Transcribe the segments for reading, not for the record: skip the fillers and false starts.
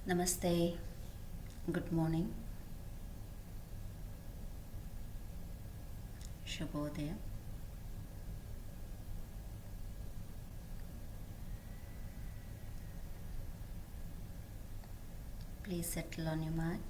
ನಮಸ್ತೆ, good morning, ಶುಭೋದಯ. Please settle on your mat.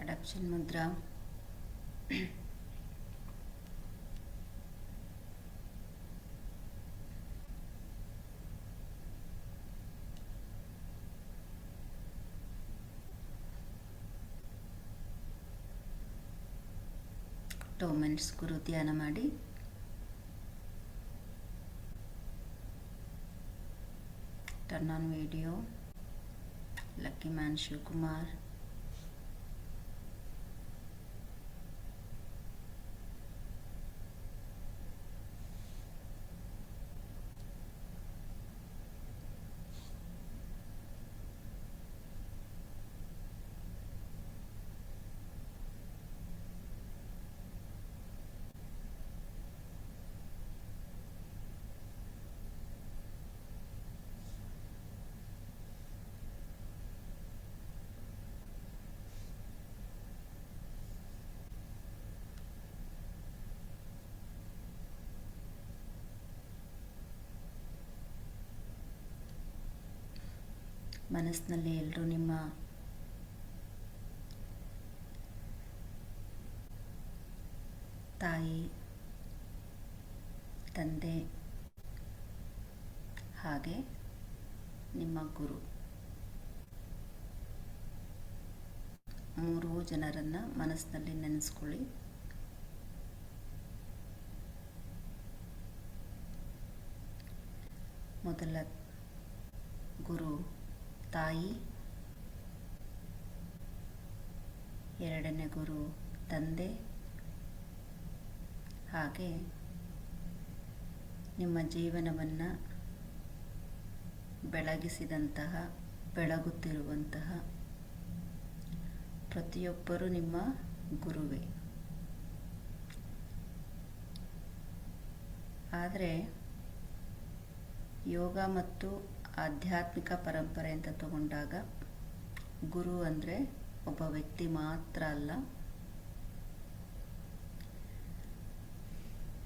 Adaptation Mudra. Two minutes ಗುರು ಧ್ಯಾನ ಮಾಡಿ. Turn on video. Lucky man Shivakumar. ಮನಸ್ಸಿನಲ್ಲಿ ಎಲ್ಲರೂ ನಿಮ್ಮ ತಾಯಿ, ತಂದೆ ಹಾಗೆ ನಿಮ್ಮ ಗುರು ಮೂರೂ ಜನರನ್ನು ಮನಸ್ಸಿನಲ್ಲಿ ನೆನೆಸ್ಕೊಳ್ಳಿ. ಮೊದಲ ಗುರು ತಾಯಿ, ಎರಡನೇ ಗುರು ತಂದೆ, ಹಾಗೆ ನಿಮ್ಮ ಜೀವನವನ್ನು ಬೆಳಗಿಸಿದಂತಹ, ಬೆಳಗುತ್ತಿರುವಂತಹ ಪ್ರತಿಯೊಬ್ಬರೂ ನಿಮ್ಮ ಗುರುವೇ. ಆದರೆ ಯೋಗ ಮತ್ತು ಆಧ್ಯಾತ್ಮಿಕ ಪರಂಪರೆ ಅಂತ ತಗೊಂಡಾಗ ಗುರು ಅಂದರೆ ಒಬ್ಬ ವ್ಯಕ್ತಿ ಮಾತ್ರ ಅಲ್ಲ,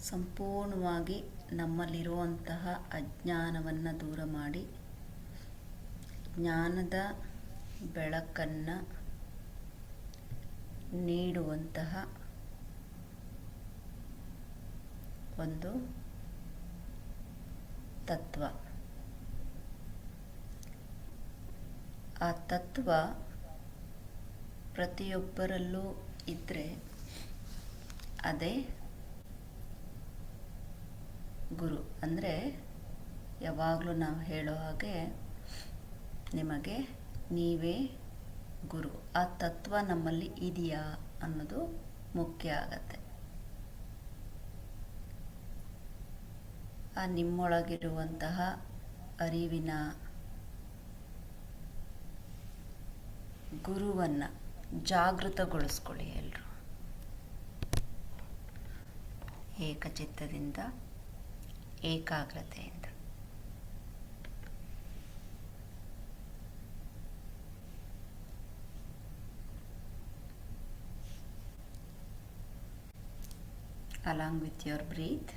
ಸಂಪೂರ್ಣವಾಗಿ ನಮ್ಮಲ್ಲಿರುವಂತಹ ಅಜ್ಞಾನವನ್ನು ದೂರ ಮಾಡಿ ಜ್ಞಾನದ ಬೆಳಕನ್ನು ನೀಡುವಂತಹ ಒಂದು ತತ್ವ. ಆ ತತ್ವ ಪ್ರತಿಯೊಬ್ಬರಲ್ಲೂ ಇದ್ದರೆ ಅದೇ ಗುರು. ಅಂದರೆ ಯಾವಾಗಲೂ ನಾವು ಹೇಳೋ ಹಾಗೆ ನಿಮಗೆ ನೀವೇ ಗುರು. ಆ ತತ್ವ ನಮ್ಮಲ್ಲಿ ಇದೆಯಾ ಅನ್ನೋದು ಮುಖ್ಯ ಆಗತ್ತೆ. ಆ ನಿಮ್ಮೊಳಗಿರುವಂತಹ ಅರಿವಿನ ಗುರುವನ್ನು ಜಾಗೃತಗೊಳಿಸ್ಕೊಳ್ಳಿ. ಎಲ್ಲರೂ ಏಕಚಿತ್ತದಿಂದ, ಏಕಾಗ್ರತೆಯಿಂದ. along with your breath.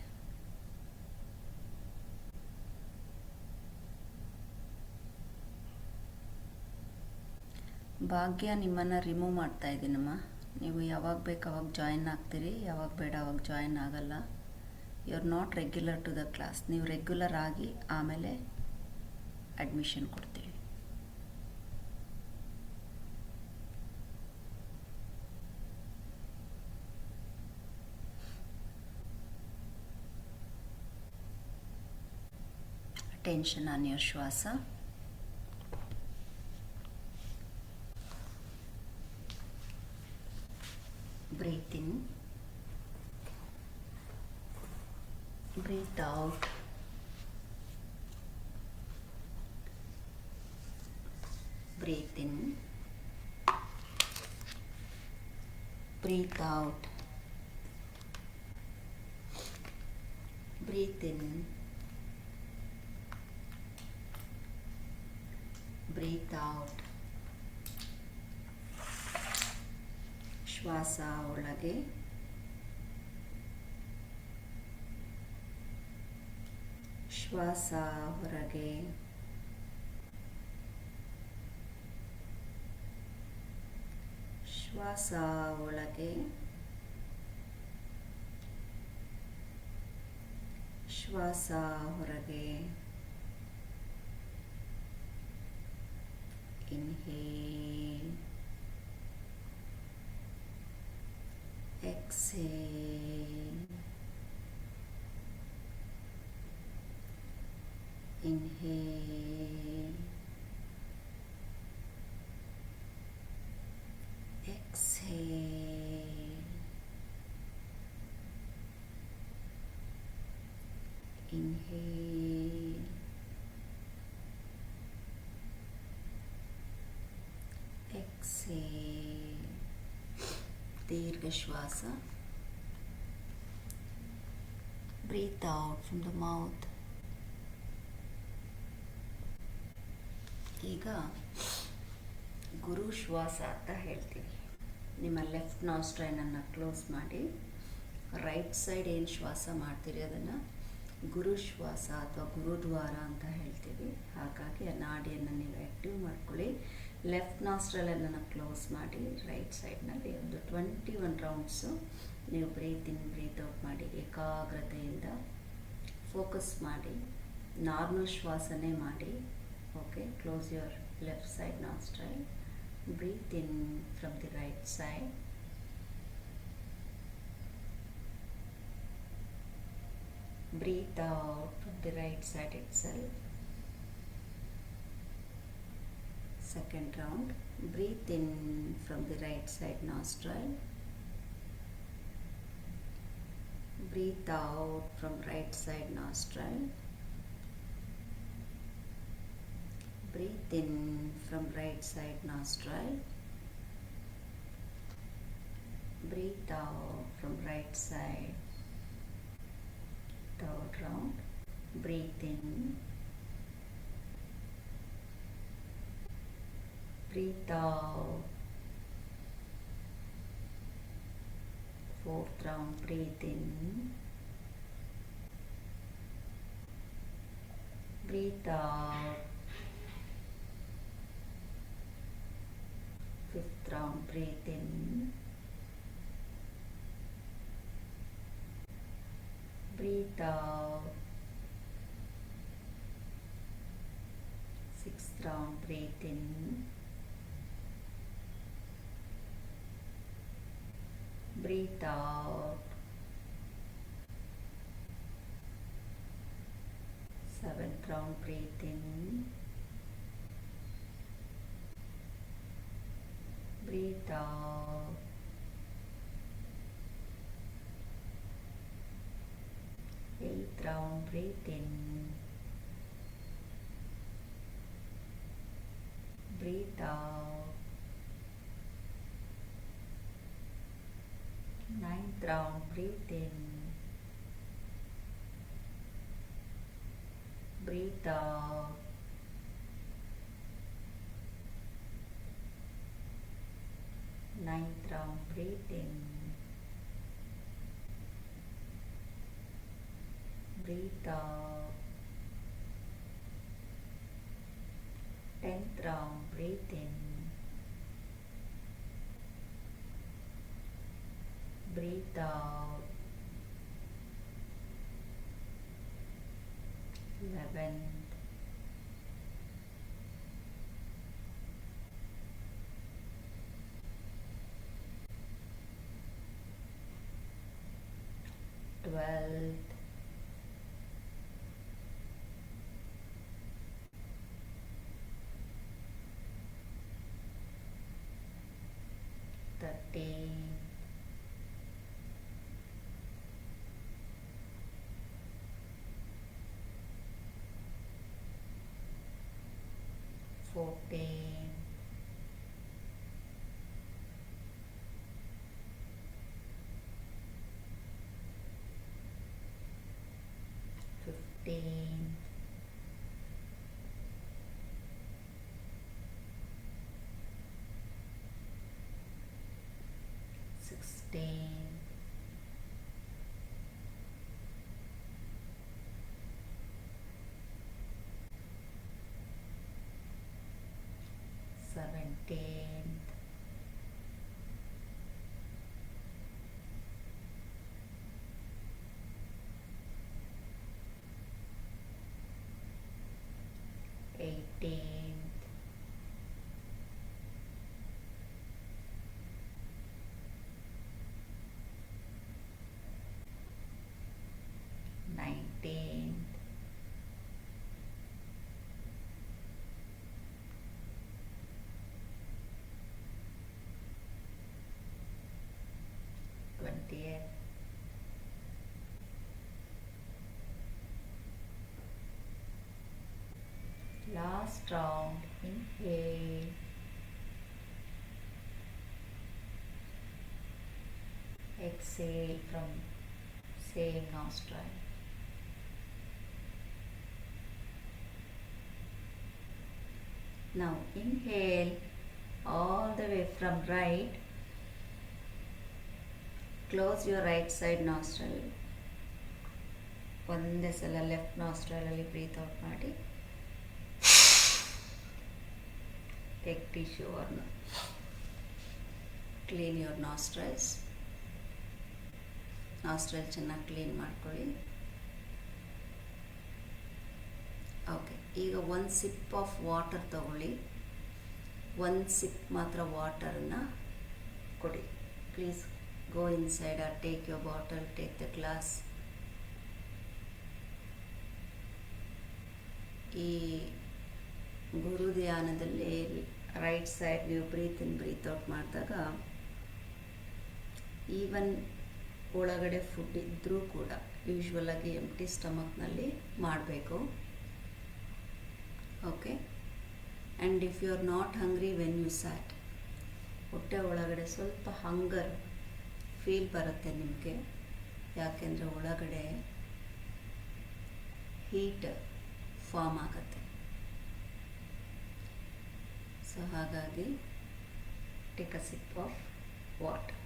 ಭಾಗ್ಯ ನಿಮ್ಮನ್ನು ರಿಮೂವ್ ಮಾಡ್ತಾ ಇದ್ದೀನಮ್ಮ. ನೀವು ಯಾವಾಗ ಬೇಕು ಅವಾಗ ಜಾಯಿನ್ ಆಗ್ತೀರಿ, ಯಾವಾಗ ಬೇಡ ಅವಾಗ ಜಾಯಿನ್ ಆಗಲ್ಲ. You are not regular to the class. ನೀವು ರೆಗ್ಯುಲರ್ ಆಗಿ ಆಮೇಲೆ ಅಡ್ಮಿಷನ್ ಕೊಡ್ತೀವಿ. ಟೆನ್ಷನ್ ಆನ್ ಯೋರ್ ಶ್ವಾಸ. Breathe out. Breathe in. Breathe out. Breathe in. Breathe out. ಶ್ವಾಸ ಒಳಗೆ, ಶ್ವಾಸ ಹೊರಗೆ. ಶ್ವಾಸ ಒಳಗೆ, ಶ್ವಾಸ ಹೊರಗೆ. Inhale, exhale. Inhale, exhale. Inhale, exhale. ದೀರ್ಘ ಶ್ವಾಸ. Breathe out from the mouth. ಈಗ ಗುರು ಶ್ವಾಸ ಅಂತ ಹೇಳ್ತೀವಿ. ನಿಮ್ಮ ಲೆಫ್ಟ್ ನಾಸ್ಟ್ರೈಲನ್ನು ಕ್ಲೋಸ್ ಮಾಡಿ ರೈಟ್ ಸೈಡ್ ಏನು ಶ್ವಾಸ ಮಾಡ್ತೀರಿ ಅದನ್ನು ಗುರು ಶ್ವಾಸ ಅಥವಾ ಗುರುದ್ವಾರ ಅಂತ ಹೇಳ್ತೀವಿ. ಹಾಗಾಗಿ ಆ ನಾಡಿಯನ್ನು ನೀವು ಆ್ಯಕ್ಟಿವ್ ಮಾಡ್ಕೊಳ್ಳಿ. ಲೆಫ್ಟ್ ನಾಸ್ಟ್ರಲನ್ನು ಕ್ಲೋಸ್ ಮಾಡಿ ರೈಟ್ ಸೈಡ್ನಲ್ಲಿ ಒಂದು 21 ರೌಂಡ್ಸು ನೀವು ಬ್ರೀತ್ ಇನ್ ಬ್ರೀತ್ ಔಟ್ ಮಾಡಿ ಏಕಾಗ್ರತೆಯಿಂದ ಫೋಕಸ್ ಮಾಡಿ. ನಾರ್ಮಲ್ ಶ್ವಾಸನೇ ಮಾಡಿ. Okay, close your left side nostril. Breathe in from the right side. Breathe out from the right side itself. Second round. Breathe in from the right side nostril. Breathe out from right side nostril. Breathe in from right side nostril. Breathe out from right side. Third round. Breathe in. Breathe out. Fourth round. Breathe in. Breathe out. Fifth round. Breathe in. Breathe out. Sixth round. Breathe in. Breathe out. Seventh round. Breathe in. Breathe out. Eighth round. Breathe in. Breathe out. Ninth round. Breathe in. Breathe out. Ninth round. Breathe in. Breathe out. 10th round. Breathe in. Breathe out. 11th. 12th. 13th. 14, 15, 16, 17, 18, 19, 20th, 20th. Last round, inhale, exhale from same nostril. Now inhale all the way from right. Close your right side nostril. ಒಂದೇ ಸಲ left ನಾಸ್ಟ್ರಲಲ್ಲಿ breathe out ಮಾಡಿ. Take tissue or clean your nostrils. Nostril ಚೆನ್ನಾಗಿ clean ಮಾಡ್ಕೊಳ್ಳಿ. Okay, ಈಗ ಒಂದು SIP of water ತಗೊಳ್ಳಿ. ಒಂದು ಸಿಪ್ ಮಾತ್ರ ವಾಟರನ್ನು ಕೊಡಿ. Please go inside or take your bottle, take the glass. ಈ ಗುರು ಧ್ಯಾನದಲ್ಲಿ ರೈಟ್ ಸೈಡ್ ನೀವು ಬ್ರೀತ್ ಇನ್ ಬ್ರೀತ್ ಔಟ್ ಮಾಡಿದಾಗ ಈವನ್ ಒಳಗಡೆ ಫುಡ್ ಇದ್ದರೂ ಕೂಡ ಯೂಶ್ವಲಾಗಿ ಎಂಟಿ ಸ್ಟಮಕ್ನಲ್ಲಿ ಮಾಡಬೇಕು. Okay, and if you are not hungry when you sat, ಹೊಟ್ಟೆ ಒಳಗಡೆ ಸ್ವಲ್ಪ ಹಂಗರ್ ಫೀಲ್ ಬರುತ್ತೆ ನಿಮಗೆ. ಯಾಕೆಂದರೆ ಒಳಗಡೆ ಹೀಟ್ ಫಾರ್ಮ್ ಆಗುತ್ತೆ. ಸೊ ಹಾಗಾಗಿ take a sip of water.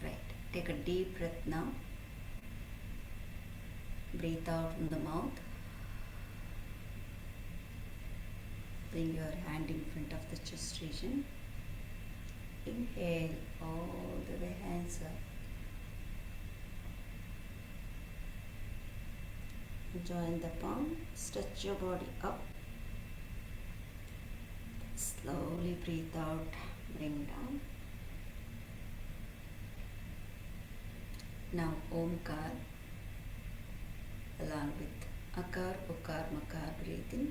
Right, take a deep breath now. Breathe out from the mouth. Bring your hand in front of the chest region. Inhale all the way, hands up. Join the palm, stretch your body up. Slowly breathe out, bring down. Now Omkar along with Akar, Ukar, Makar, breathe in.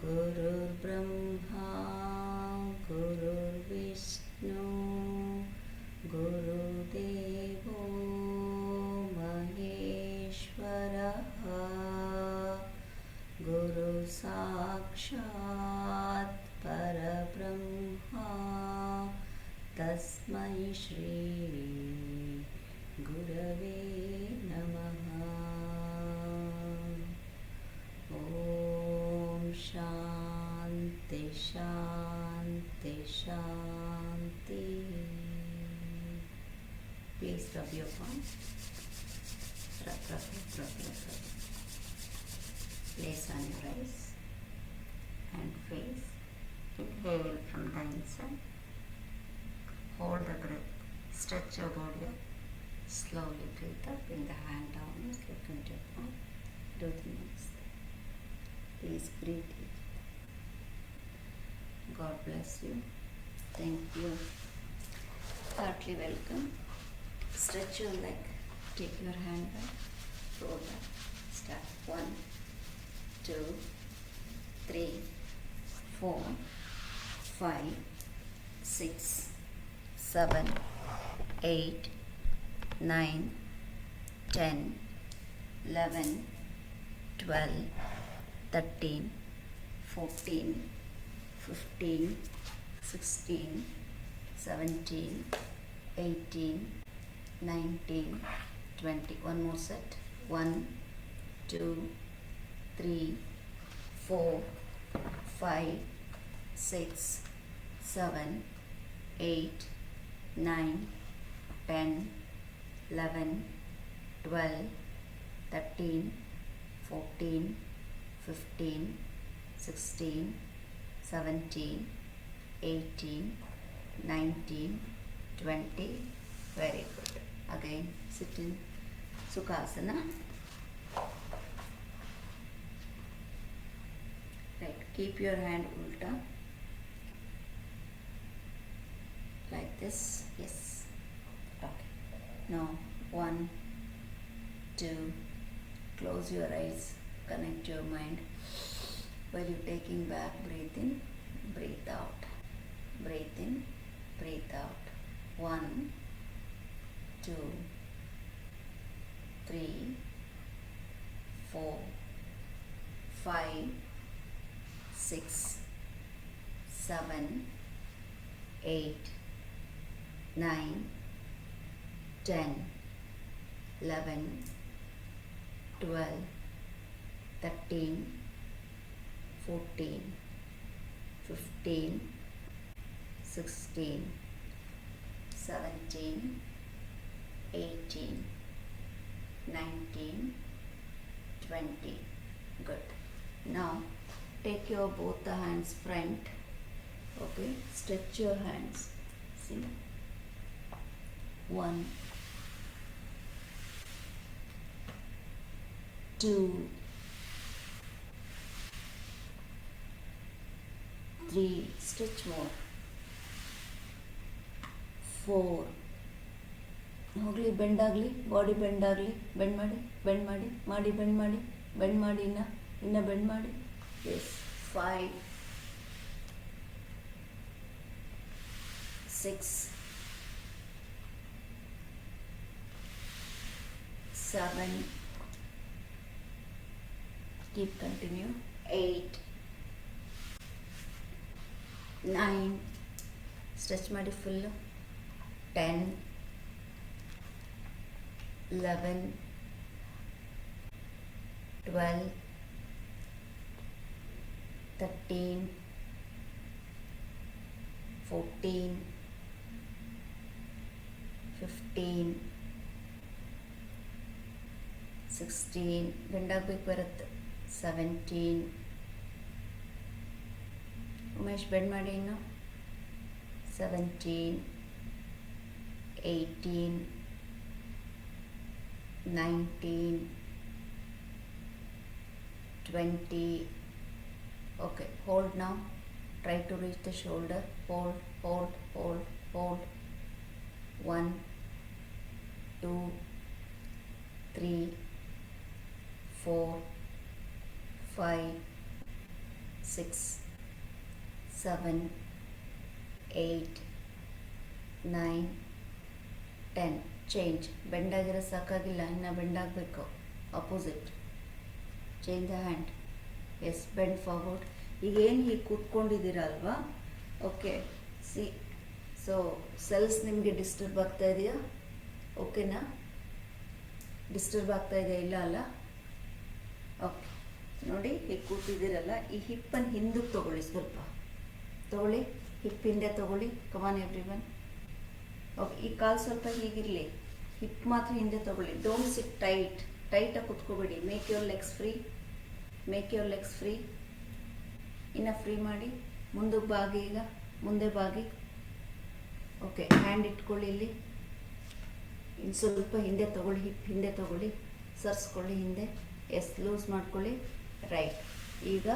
Gurur Brahma, Gurur Vishnu, Guru Devo Maheshwaraha. Shri ಗುರವೇ ನಮಃ. ಓಂ ಶಾಂತಿ ಶಾಂತಿ ಶಾಂತಿ. Please rub your palms. Rub, rub, rub, rub, rub. Place on your eyes and face. Inhale from the inside. Hold the breath. Stretch your body up. Slowly breathe up. Bring the hand down. Look into your palm. Do the next. Please breathe deep. God bless you. Thank you. Heartily welcome. Stretch your leg. Take your hand back. Roll back. Start. 1, 2, 3, 4, 5, 6, 7, 8, 9, 10, 11, 12, 13, 14, 15, 16, 17, 18, 19, 20. One more set. 1, 2, 3, 4, 5, 6, 7, 8, 9, 10, 11, 12, 13, 14, 15, 16, 17, 18, 19, 20. Very good. Again, sit in Sukhasana. Right, keep your hand ulta. Like this. Yes. Okay. Now, 1, 2. Close your eyes. Connect your mind. While you're taking back, breathe in, breathe out. Breathe in, breathe out. 1, 2, 3, 4, 5, 6, 7, 8, 9, 10, 11, 12, 13, 14, 15, 16, 17, 18, 19, 20. Good. Now take your both the hands front. Okay. Stretch your hands. See. 1, 2, 3. Stretch more. 4. ಹೋಗಲಿ, bend ಆಗಲಿ, body bend ಆಗಲಿ. Bend ಮಾಡಿ, bend ಮಾಡಿ, ಮಾಡಿ, bend ಮಾಡಿ, bend ಮಾಡಿ, ಇನ್ನು bend ಮಾಡಿ. ಎಸ್. 5, 6, 7, keep continue. 8, 9, ಸ್ಟ್ರೆಚ್ ಮಾಡಿ ಫುಲ್ಲು. 10, 11, 12, 13, 14, 15, 16, ಬೆಂಡಾಗಬೇಕು ಬರುತ್ತೆ. 17. ಉಮೇಶ್ ಬೆಂಡ್ ಮಾಡಿ ಇನ್ನು. 17, 18, 19, 20. Okay, hold now. Try to reach the shoulder. Hold, hold, hold, hold. 1, 2, 3, 4, 5, 6, 7, 8, 9, 10. Change. ಬೆಂಡಾಗಿರೋ ಸಾಕಾಗಿಲ್ಲ, ಇನ್ನು ಬೆಂಡಾಗಬೇಕು. Opposite. Change the hand. Yes, bend forward. ಈಗೇನು ಹೀಗೆ ಕೂತ್ಕೊಂಡಿದ್ದೀರ ಅಲ್ವಾ? ಓಕೆ. ಸೊ ಸೆಲ್ಸ್ ನಿಮಗೆ ಡಿಸ್ಟರ್ಬ್ ಆಗ್ತಾ ಇದೆಯಾ? ಓಕೆನಾ? ಡಿಸ್ಟರ್ಬ್ ಆಗ್ತಾ ಇದೆಯಾ? ಇಲ್ಲ ಅಲ್ಲ? ಓಕೆ, ನೋಡಿ ಹೀಗೆ ಕೂತಿದ್ದೀರಲ್ಲ, ಈ ಹಿಪ್ಪನ್ನು ಹಿಂದಕ್ಕೆ ತೊಗೊಳ್ಳಿ, ಸ್ವಲ್ಪ ತೊಗೊಳ್ಳಿ, ಹಿಪ್ ಹಿಂದೆ ತೊಗೊಳ್ಳಿ. ಕಮಾನ್ ಎವ್ರಿವನ್. ಓಕೆ, ಈ ಕಾಲು ಸ್ವಲ್ಪ ಹೀಗಿರಲಿ, ಹಿಪ್ ಮಾತ್ರ ಹಿಂದೆ ತೊಗೊಳ್ಳಿ. ಡೋಂಟ್ ಸಿಟ್ ಟೈಟಾಗಿ ಕುತ್ಕೋಬೇಡಿ. Make your legs free. ಇನ್ನು ಫ್ರೀ ಮಾಡಿ, ಮುಂದಕ್ಕೆ ಬಾಗಿ, ಈಗ ಮುಂದೆ ಬಾಗಿ. ಓಕೆ, ಹ್ಯಾಂಡ್ ಇಟ್ಕೊಳ್ಳಿ ಇಲ್ಲಿ. ಇನ್ನು ಸ್ವಲ್ಪ ಹಿಂದೆ ತೊಗೊಳ್ಳಿ, ಹಿಪ್ ಹಿಂದೆ ತೊಗೊಳ್ಳಿ, ಸರ್ಸ್ಕೊಳ್ಳಿ ಹಿಂದೆ. ಲೂಸ್ ಮಾಡ್ಕೊಳ್ಳಿ. ರೈಟ್. ಈಗ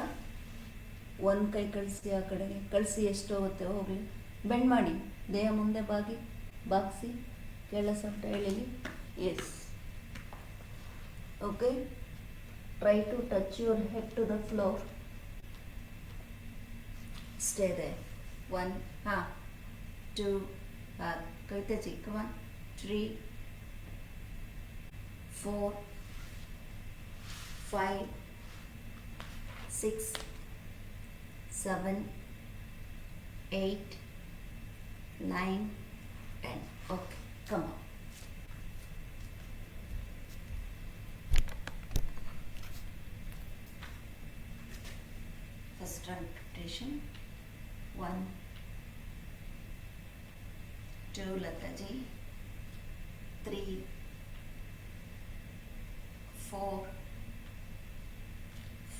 ಒಂದು ಕೈ ಕಳಿಸಿ, ಆ ಕಡೆಗೆ ಕಳಿಸಿ, ಎಷ್ಟು ಹೋಗುತ್ತೆ ಹೋಗಲಿ. ಬೆಂಡ್ ಮಾಡಿ, ದೇಹ ಮುಂದೆ ಬಾಗಿಸಿ, ಕೆಳ ಸೊಂಟ ಎಳೀಲಿ. Yes. Okay, try to touch your head to the floor. Stay there. 1, 2, Kavita ji, come on. 3, 4, 5, 6, 7, 8, 9, 10. Okay, come on. First rotation. 1, 2, Lataji. 3, 4,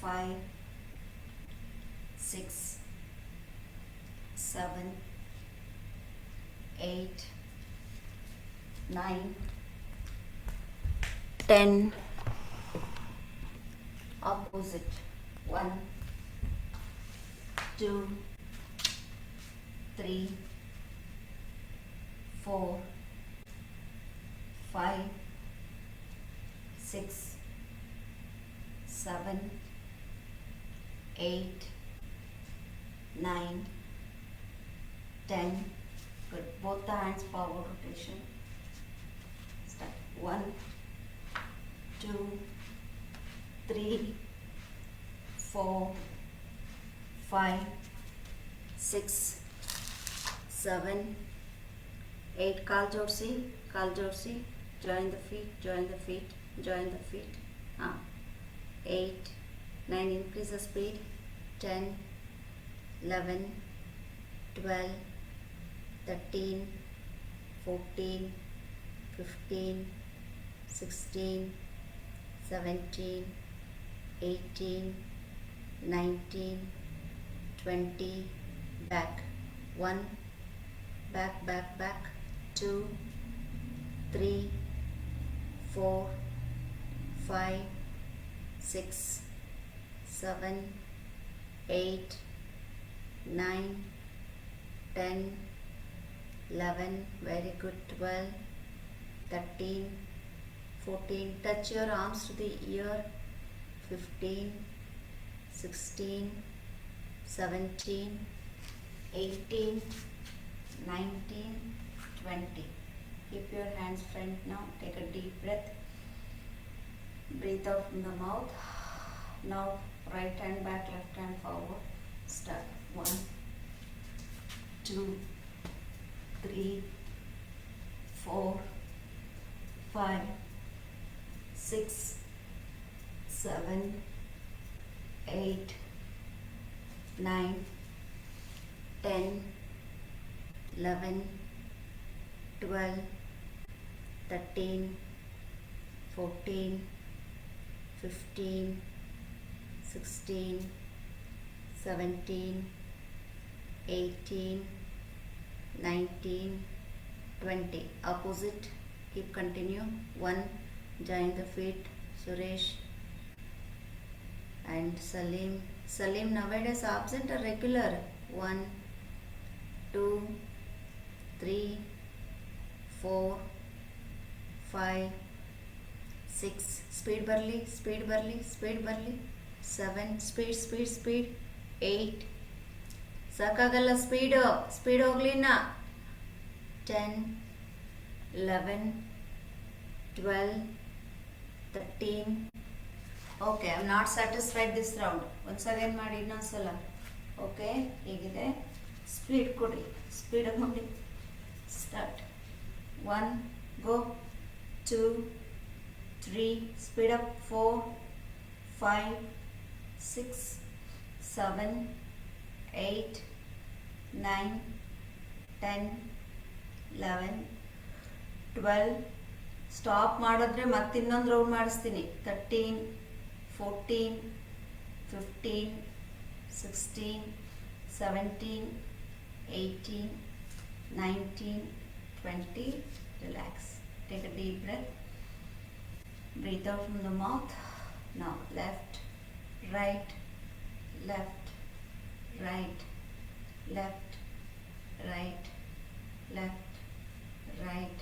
5, 6, 7, 8, 9, 10. Opposite. 1, 2, 3, 4, 5, 6, 7, 8, 9, 10. Good. Both the hands forward rotation. Start. 1, 2, 3, 4, 5, 6, 7, 8. Kaal jodsi. Join the feet. 8, 9. Increase the speed. 10, 11, 12, 13, 14, 15, 16, 17, 18, 19, 20. Back. 1, back. 2, 3, 4, 5, 6, 7, 8, 9, 10, 11. Very good. 12, 13, 14. Touch your arms to the ear. 15, 16, 17, 18, 19, 20. Keep your hands front now. Take a deep breath. Breathe out from the mouth. Now right hand back, left hand forward. Start. 1, 2, 3, 4, 5, 6, 7, 8, 9, 10, 11, 12, 13, 14, 15, 16, 17, 18, 19, 20. Opposite. Keep continue. 1, join the feet. Suresh and Salim. Salim nowadays absent or regular? 1, 2, 3, 4, 5, 6. Speed barely. 7. Speed. 8. ಸಾಕಾಗಲ್ಲ speed ಹೋಗ್ಲಿನ. 10, 11, 12, 13. Okay, I am not satisfied this round. ಒಂದ್ಸಲ ಮಾಡಿ ಇನ್ನೊಂದ್ಸಲ. Okay, ಹೀಗಿದೆ. Speed ಕೊಡಿ, ಸ್ಪೀಡಾಗಿ ಮಾಡಿ. Start. 1, go. 2, 3, speed up. 4, 5, 6, 7, 8, 9, 10, 11, 12. Stop ಮಾಡಿದ್ರೆ ಮತ್ತೆ ಇನ್ನೊಂದು ರೌಂಡ್ ಮಾಡಿಸ್ತೀನಿ. 13, 14, 15, 16, 17, 18, 19, 20. Relax. Take a deep breath. Breathe out from the mouth. Now left, right, left, right, left, right, left, right.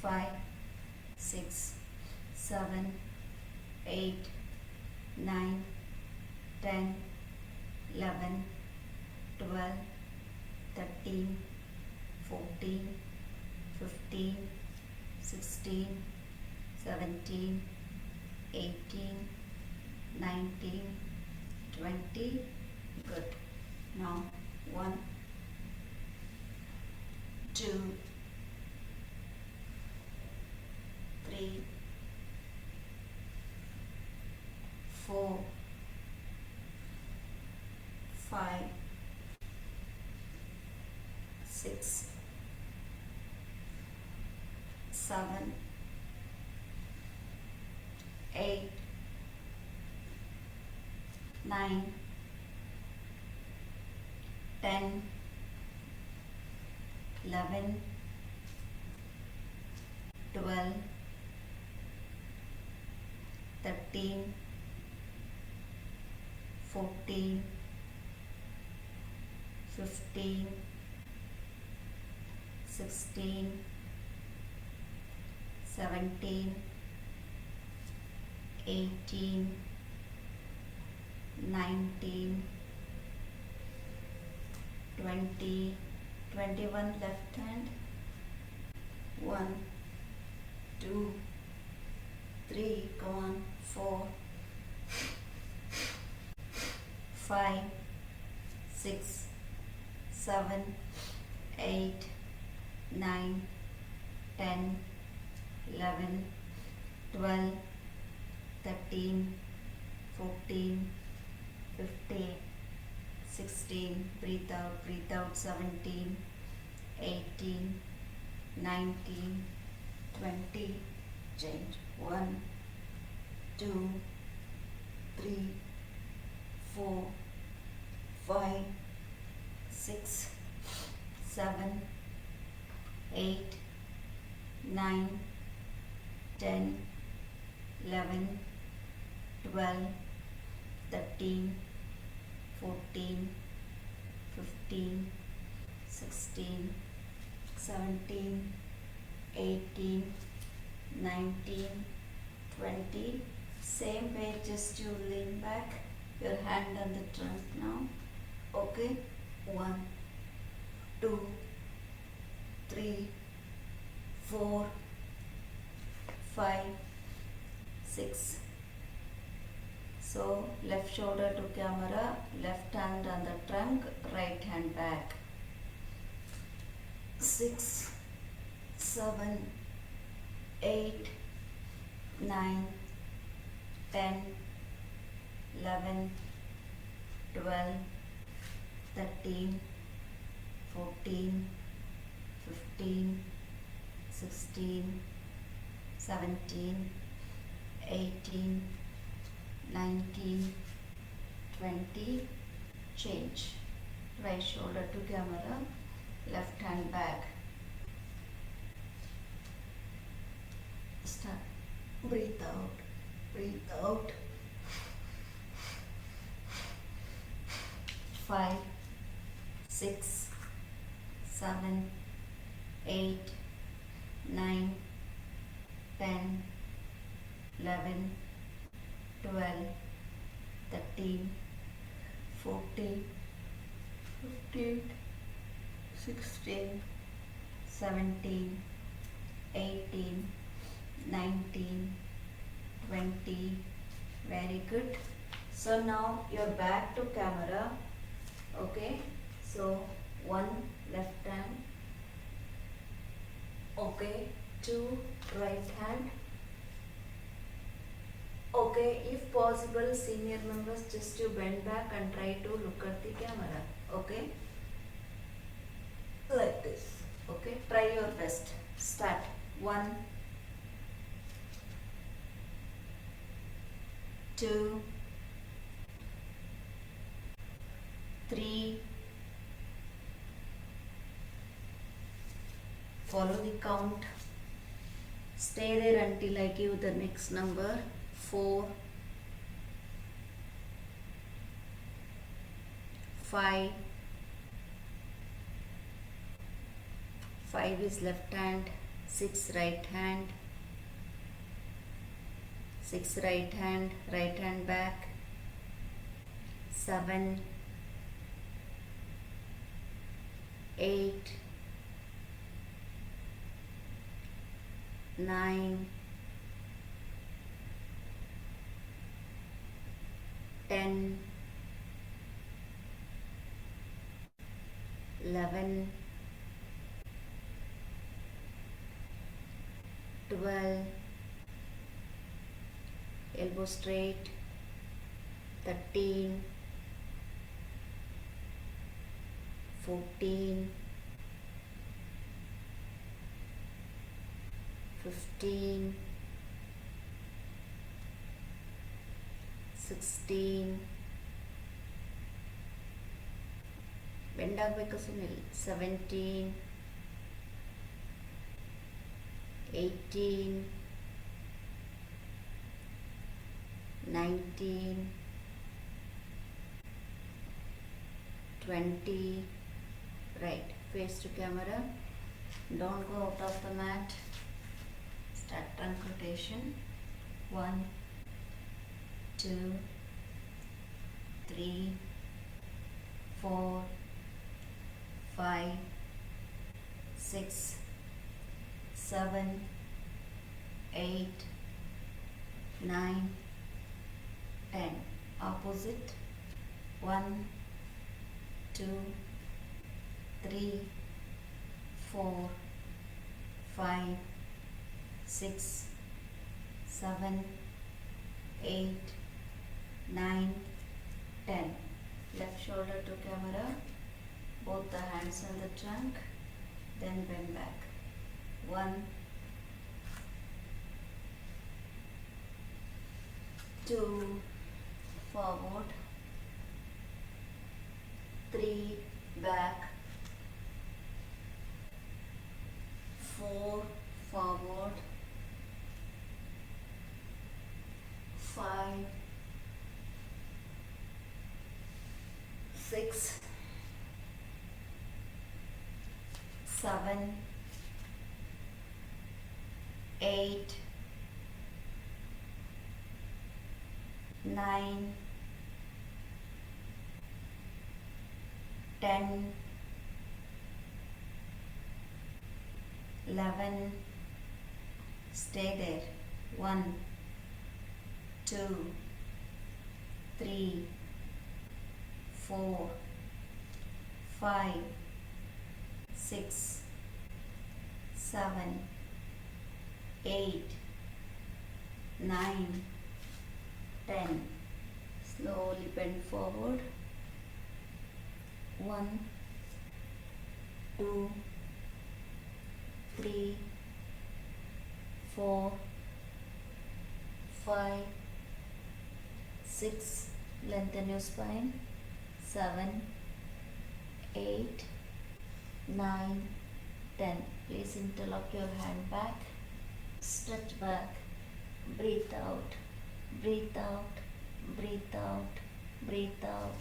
5, 6, 7, 8, 9, 10, 11, 12, 13, 14, 15, 16, 17, 18, 19, 20. Good. Now 1, 2, 3, 4, 5, 6, 7, 8, 9, 10, 11, 12, 13, 14, 15, 16, 17, 18, 19, 20, 21. Left hand. 1, 2, 3, come on. 4, 5, 6, 7, 8, 9, 10, 11, 12, 13, 14, 15, 16. Breathe out, 17, 18, 19, 20. Change. 1, 2, 3, 4, 5, 6, 7, 8, 9, 10, 11, 12, 13, 14, 15, 16, 17, 18, 19, 20. Same way, just you lean back, your hand on the trunk now. Okay. 1, 2, 3, 4, 5, 6. So left shoulder to camera, left hand on the trunk, right hand back. 6, 7, 8, 9, 10, 11, 12, 13, 14, 15, 16, 17, 18, 19, 20. Change. Right shoulder to camera, left hand back. Start. Breathe out. Breathe out. 5, 6, 7, 8, 9, 10, 11, 12, 13, 14, 15, 16, 17, 18, 19, 20. Very good. So now you're back to camera. Okay, so 1 left hand, Okay, 2 right hand. Okay, if possible, senior members, just you bend back and try to look at the camera. Okay, like this. Okay, try your best. Start. 1, 2, 3. Follow the count. Stay there until I give the next number. 4, 5. 5 is left hand. 6 right hand. 6 right hand back. 7, 8, 9, 10, 11, 12, elbow straight, 13, 14, 15, 16, bend ಆಗಬೇಕು Sunil, 17, 18, 19, 20. Right, face to camera. Don't go out of the mat. Start trunk rotation. 1, 2, 3, 4, 5, 6, 7, 8, 9, 10. Opposite. 1, 2, 3, 4, 5, 6, 7, 8, 9, 10. Left shoulder to camera. Both the hands on the trunk. Then bend back. 1, 2, forward. 3, back. 4, forward. 5, 6, 7, 8, 9, 10, 11. Stay there. 1, 2, 3, 4, 5, 6, 7, 8, 9, 10. Slowly bend forward. 1, 2, 3, 4, 5, 6. Lengthen your spine. 7, 8, 9, 10. Please interlock your hand back. Stretch back. Breathe out. Breathe out. Breathe out. Breathe out.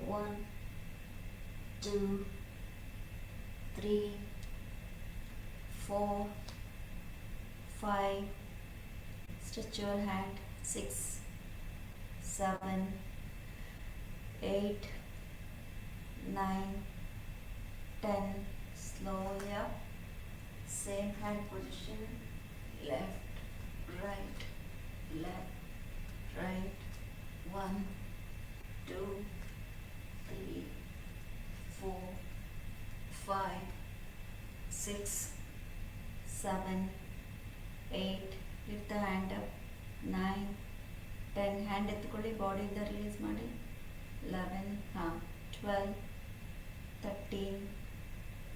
1, 2, 3, 4, 5. Stretch your hand. 6, 7, 8, 9, 10. Slowly up. Same hand position. Left, right, left, right. 1, 2, 3, 4, 5, 6, 7, 8, lift the hand up, 9, 10, hand ಎತ್ಕೊಳ್ಳಿ, ಬಾಡಿಯಿಂದ release ಮಾಡಿ, 11, 12, 13,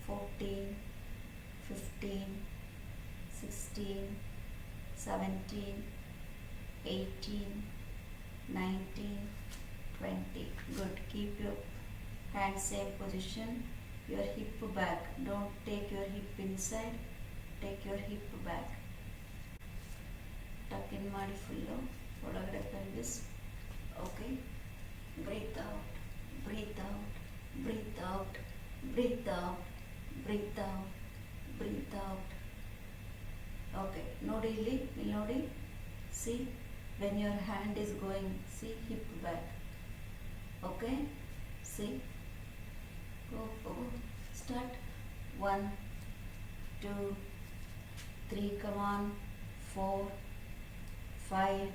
14, 15, 16, 17, 18, 19, 20. Good. Keep your hand same position. Your hip back. Don't take your hip inside. Take your hip back. Tuck in ಮಾಡಿ full ಒಳಗಡೆ pelvis. Okay. Breathe out. Breathe out. Breathe out. Breathe out. Breathe out. Breathe out. Okay. ನೋಡಿ ಇಲ್ಲಿ ನೋಡಿ. See, when your hand is going, see, hip back. Okay. See. Go. Start. 1, 2, 3. Come on. 4, 5.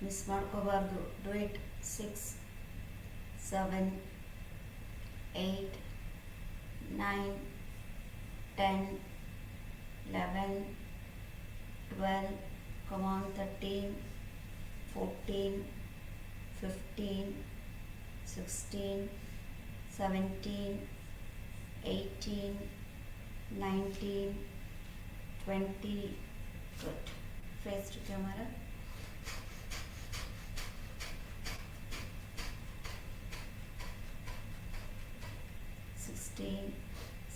Miss ಮಾಡ್ಕೋಬಾರ್ದು. Do it. 6, 7, 8, 9, 10, 11, 12. Come on. 13, 14, 15, 16, 17, 18, 19, 20. Good. Face to camera.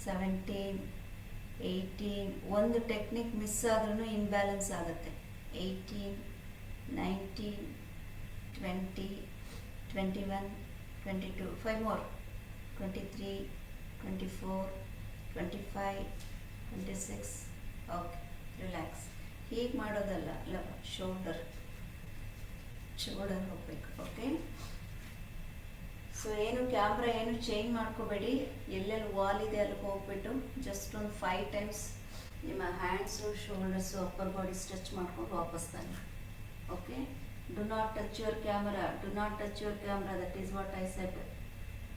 Seventeen 18. ಒಂದು technique miss ಆದ್ರೂ imbalance ಆಗುತ್ತೆ. 18, 19, 20, 21, 22. 5 more. 23, 24, 25, 26. Okay, relax. ಹೀಗೆ ಮಾಡೋದಲ್ಲ, shoulder ಹೋಗ್ಬೇಕು. Okay, so ಏನು camera ಏನು change ಮಾಡ್ಕೋಬೇಡಿ. ಎಲ್ಲೆಲ್ಲಿ ವಾಲ್ ಇದೆ ಅಲ್ಲಿಗೆ ಹೋಗ್ಬಿಟ್ಟು ಜಸ್ಟ್ ಒಂದು 5 times ನಿಮ್ಮ hands, shoulders, upper body stretch ಮಾಡ್ಕೊಂಡು ವಾಪಸ್ ಬನ್ನಿ. Okay, do not touch your camera. That is what I said.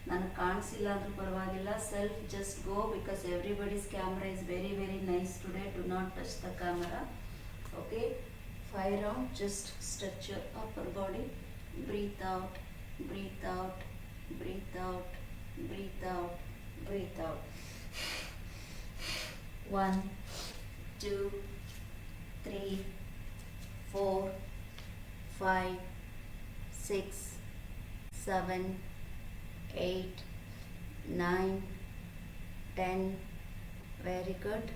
ನನಗೆ ಕಾಣಿಸಿಲ್ಲ ಅಂದ್ರೂ ಪರವಾಗಿಲ್ಲ. Self just go, because everybody's camera is very very nice today. Do not touch the camera. Okay, 5 rounds. Just stretch your upper body. Breathe out. Breathe out. Breathe out. Breathe out. Breathe out. 1, 2, 3, 4, 5, 6, 7, 8, 9, 10. Very good.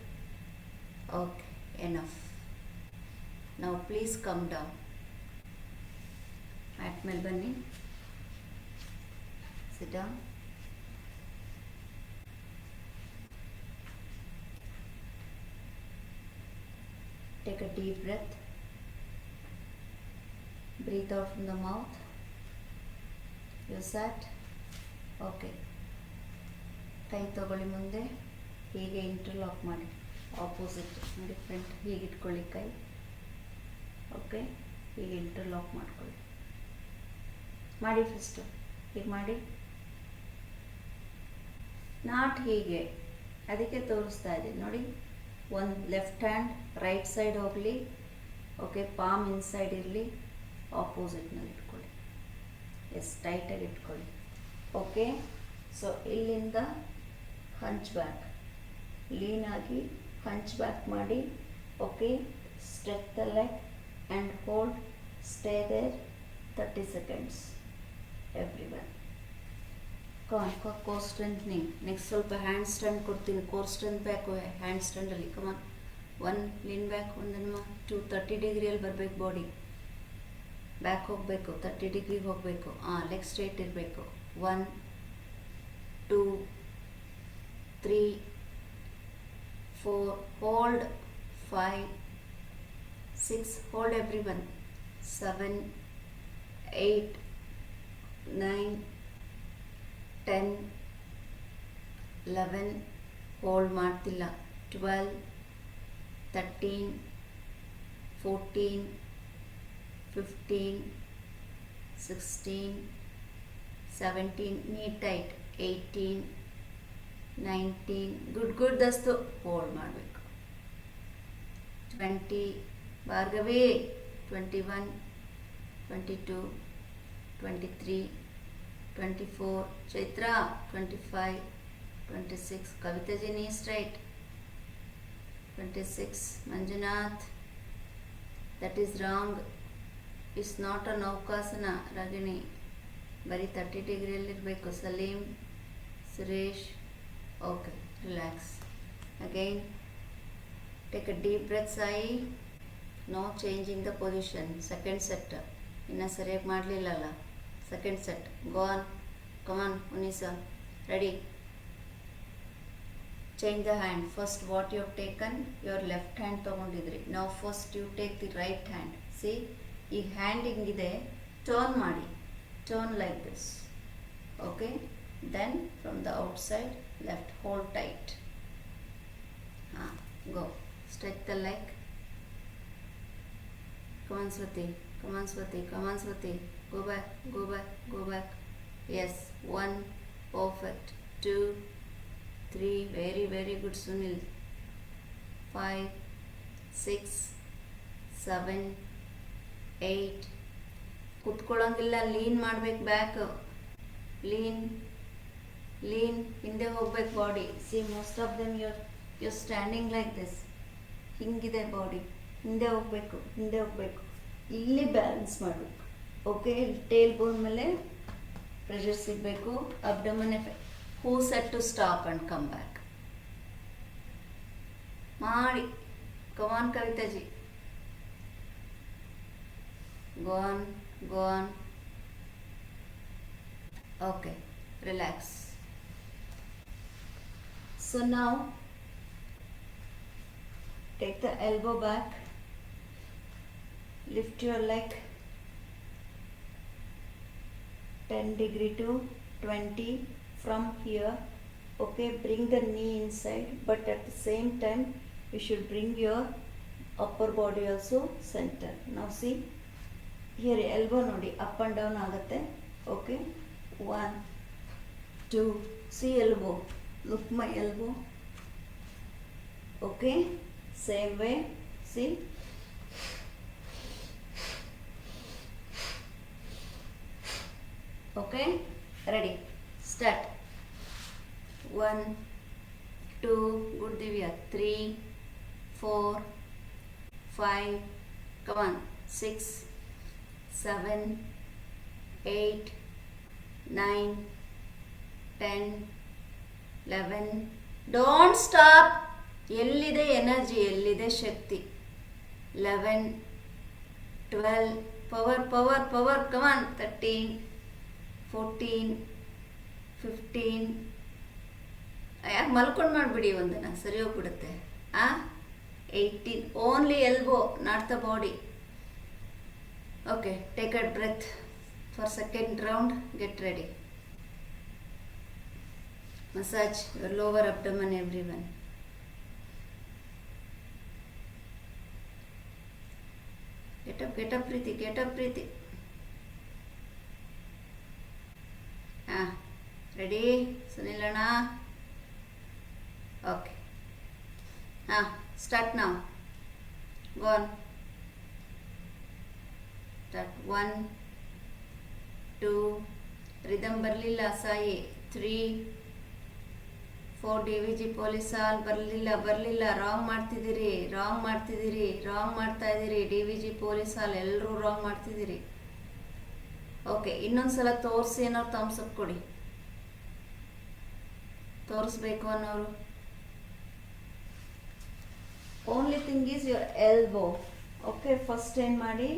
Okay, enough. Now please come down. Mat ಮೇಲೆ ಬನ್ನಿ. Sit down. Take a deep breath. Breathe out from the mouth. You sat. Okay. ಕೈ ತಗೊಳ್ಳಿ ಮುಂದೆ. ಹೀಗೆ interlock ಮಾಡಿ. Opposite ನೋಡಿ, front ಹೀಗೆ ಇಟ್ಕೊಳ್ಳಿ ಕೈ. ಓಕೆ, ಹೀಗೆ ಇಂಟರ್ಲಾಕ್ ಮಾಡ್ಕೊಳ್ಳಿ. ಮಾಡಿ ಫಸ್ಟು ಹೀಗೆ ಮಾಡಿ. ನಾಟ್ ಹೀಗೆ, ಅದಕ್ಕೆ ತೋರಿಸ್ತಾ ಇದ್ದೀನಿ ನೋಡಿ. ಒಂದು ಲೆಫ್ಟ್ ಹ್ಯಾಂಡ್ ರೈಟ್ ಸೈಡ್ ಹೋಗಲಿ. ಓಕೆ, ಪಾಮ್ ಇನ್ಸೈಡ್ ಇರಲಿ. ಆಪೋಸಿಟ್ನಲ್ಲಿ ಇಟ್ಕೊಳ್ಳಿ. ಎಸ್, ಟೈಟಾಗಿ ಇಟ್ಕೊಳ್ಳಿ. ಓಕೆ, ಸೊ ಇಲ್ಲಿಂದ ಹಂಚ್ ಬ್ಯಾಕ್, ಲೀನಾಗಿ ಹಂಚ್ ಬ್ಯಾಕ್ ಮಾಡಿ. Okay, stretch the leg and hold. Stay there 30 seconds. Everyone core strengthening. Next ಸ್ವಲ್ಪ ಹ್ಯಾಂಡ್ ಸ್ಟ್ಯಾಂಡ್ ಕೊಡ್ತೀನಿ. ಕೋರ್ ಸ್ಟ್ರೆಂತ್ ಬ್ಯಾಕ್ ಹ್ಯಾಂಡ್ ಸ್ಟ್ಯಾಂಡಲ್ಲಿ. ಕಮಾನ್, 1 ಲೀನ್ ಬ್ಯಾಕ್, 30 ಡಿಗ್ರಿಯಲ್ಲಿ ಬರಬೇಕು. ಬಾಡಿ ಬ್ಯಾಕ್ ಹೋಗಬೇಕು, 30 ಡಿಗ್ರಿಗೆ ಹೋಗಬೇಕು. ಲೆಗ್ ಸ್ಟ್ರೇಟ್ ಇರಬೇಕು. 1, 2, 3, 4, ಹೋಲ್ಡ್. 5, 6, hold everyone. 7, 8, 9, 10, 11, ಹೋಲ್ಡ್ ಮಾಡ್ತಿಲ್ಲ. 12, 13, 14, 15, 16, 17, knee tight. 18, 19. ಗುಡ್ ದಸ್ತು ಹೋಲ್ಡ್ ಮಾಡಬೇಕು. 20, Bhargavi, 21, 22, 23, 24, Chaitra, 25, 26, Kavitaji knee straight, 26, Manjunath, that is wrong, it's not a Naukasana, Ragini, bari 30 ಡಿಗ್ರಿಯಲ್ಲಿರಬೇಕು. Salim, Suresh, okay, relax. Again, take a deep breath, Sai. No changing the position. Second set. ಇನ್ನು ಸರಿಯಾಗಿ ಮಾಡಲಿಲ್ಲಲ್ಲ. Second set. Go on. Come on, Unisa. Ready. Change the hand. First what you have taken, your left hand ತಗೊಂಡಿದ್ರಿ. Now first you take the right hand. See, ಈ hand ಹಿಂಗಿದೆ, turn ಮಾಡಿ. Turn like this. Okay. Then from the outside, left, hold tight. Go. Stretch the leg. Come on, Swati. Come on, Swati. Come on, Swati. Go back. Go back. Go back. Yes. 1. Perfect. 2. 3. Very, very good, Sunil. 5. 6. 7. 8. ಕುತ್ಕೊಳ್ಳೋಂಗಿಲ್ಲ, lean ಮಾಡ್ಬೇಕು. Back lean ಹಿಂದೆ ಹೋಗ್ಬೇಕು body. See most of them you standing like this. ಹಿಂಗಿದೆ body, ಹಿಂದೆ ಹೋಗ್ಬೇಕು. ಇಲ್ಲಿ balance ಮಾಡಬೇಕು. Okay, tail ಬೋನ್ ಮೇಲೆ ಪ್ರೆಷರ್ ಸಿಗಬೇಕು. Abdomen effect. Who said to stop and come back ಮಾಡಿ. Come on Kavitaji, go on. Okay, relax. So now take the elbow back, lift your leg 10 degree to 20 from here. Okay, bring the knee inside, but at the same time you should bring your upper body also center. Now see, here elbow ನೋಡಿ up and down ಆಗುತ್ತೆ. Okay, 1, 2, see elbow, look my elbow. Okay, same way, see. Okay, ready, start. 1, 2, good Divya, 3, 4, 5, come on, 6, 7, 8, 9, 10, 11. Don't stop. ಎಲ್ಲಿದೆ energy, ಎಲ್ಲಿದೆ ಶಕ್ತಿ. 11, 12, power. Come on, 13, 14, 15. ಯಾಕೆ ಮಲ್ಕೊಂಡು ಮಾಡಿಬಿಡಿ ಒಂದನ್ನು, ಸರಿ ಹೋಗ್ಬಿಡುತ್ತೆ. 18. Only elbow, not the body. Okay, take a breath for second round. Get ready. Massage your lower abdomen, everyone. Get up, Preeti. Ready, Sunilana? Okay. Start now. Go on. Start. 1, 2, rhythm ಬರಲಿಲ್ಲ Sai. 3, 4, DVG police ಹಾಲ್ ಬರಲಿಲ್ಲ. Wrong ಮಾಡ್ತಾ ಇದ್ದೀರಿ. DVG police ಹಾಲ್ ಎಲ್ಲರೂ wrong ಮಾಡ್ತಿದ್ದೀರಿ. Okay, ಇನ್ನೊಂದ್ಸಲ ತೋರಿಸಿ ಅನ್ನೋರು thumbs up ಕೊಡಿ. ತೋರಿಸ್ಬೇಕು ಅನ್ನೋರು. Only thing is your elbow. Okay, first ಏನು ಮಾಡಿ,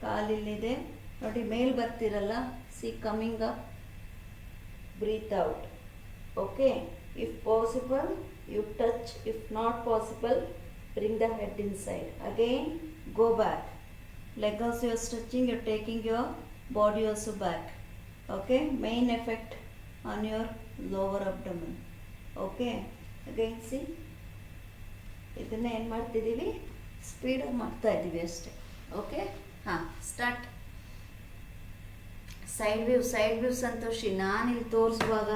ಕಾಲಿಲ್ಲಿದೆ ನೋಡಿ, ಮೇಲ್ ಬರ್ತಿರಲ್ಲ. See coming up, breathe out. Okay, if possible you touch. If not possible, bring the head inside. Again, go back. Leg also you are stretching, you are taking your body also back. Okay, main effect on your lower abdomen. Okay, again see, ಇದನ್ನ ಏನು ಮಾಡ್ತಿದ್ದೀವಿ, ಸ್ಪೀಡಾಗಿ ಮಾಡ್ತಾ ಇದ್ದೀವಿ ಅಷ್ಟೇ. Okay, start. Side view Santoshi. ನಾನಿಲ್ಲಿ ತೋರಿಸುವಾಗ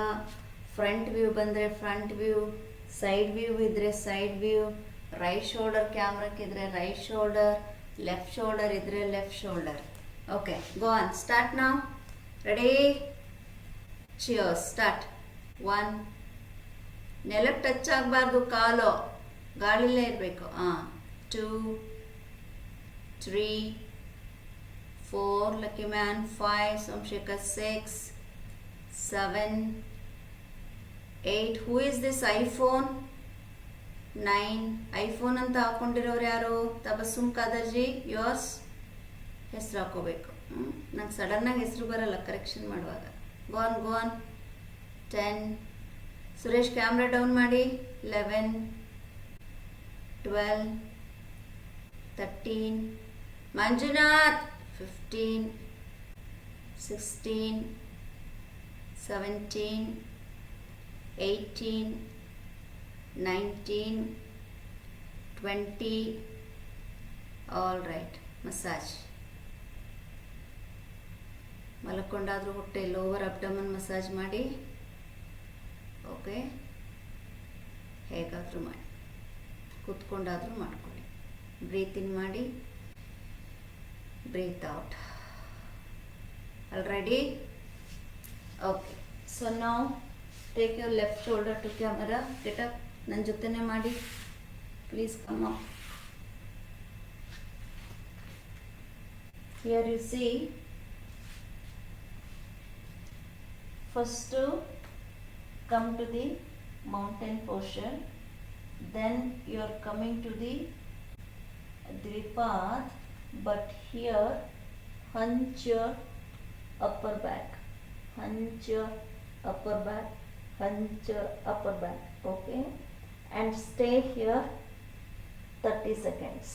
front view ಬಂದರೆ ಫ್ರಂಟ್ ವ್ಯೂ, ಸೈಡ್ ವ್ಯೂ ಇದ್ದರೆ ಸೈಡ್ ವ್ಯೂ, ರೈಟ್ ಶೋಲ್ಡರ್ ಕ್ಯಾಮ್ರಕ್ಕಿದ್ರೆ ರೈಟ್ ಶೋಲ್ಡರ್, ಲೆಫ್ಟ್ ಶೋಲ್ಡರ್ ಇದ್ರೆ left shoulder. Okay, go on, start ನಾವು. Ready, cheers, start. 1, ನೆಲಕ್ಕೆ ಟಚ್ ಆಗಬಾರ್ದು, ಕಾಲು ಗಾಳಿಲೇ ಇರಬೇಕು. 2, 3, 4, lucky man, 5, Somashekar, 6, 7, 8. Who is this iPhone? 9. IPhone ಅಂತ ಹಾಕೊಂಡಿರೋರು ಯಾರು? ತಬಸ್ಸುಮ್ ಕಾದರ್ಜಿ, ಯೋರ್ಸ್. ಹೆಸರು ಹಾಕೋಬೇಕು. ನಂಗೆ ಸಡನ್ನಾಗಿ ಹೆಸರು ಬರಲ್ಲ ಕರೆಕ್ಷನ್ ಮಾಡುವಾಗ. Gone gone. 10. Suresh camera down ಮಾಡಿ. 11, 12, 13. ಮಂಜುನಾಥ್ 15, 16, 17, 18, 19, 20. All right. ಮಸಾಜ್. ಮಲ್ಕೊಂಡಾದರೂ ಹೊಟ್ಟೆ ಲೋವರ್ ಅಬ್ಡಮನ್ ಮಸಾಜ್ ಮಾಡಿ. ಓಕೆ, ಹೇಗಾದರೂ ಮಾಡಿ, ಕೂತ್ಕೊಂಡಾದರೂ ಮಾಡ್ಕೊಳ್ಳಿ. ಬ್ರೀತ್ ಇನ್ ಮಾಡಿ, breathe out. Already? Okay, so ನಾವು take your left shoulder to camera. Get up, ನನ್ನ ಜೊತೆನೇ ಮಾಡಿ please. Come up. Here you see, first come to the mountain portion, then you are coming to the Dvipad, but here hunch your upper back, hunch your upper back, hunch your upper back. Okay, and stay here 30 seconds.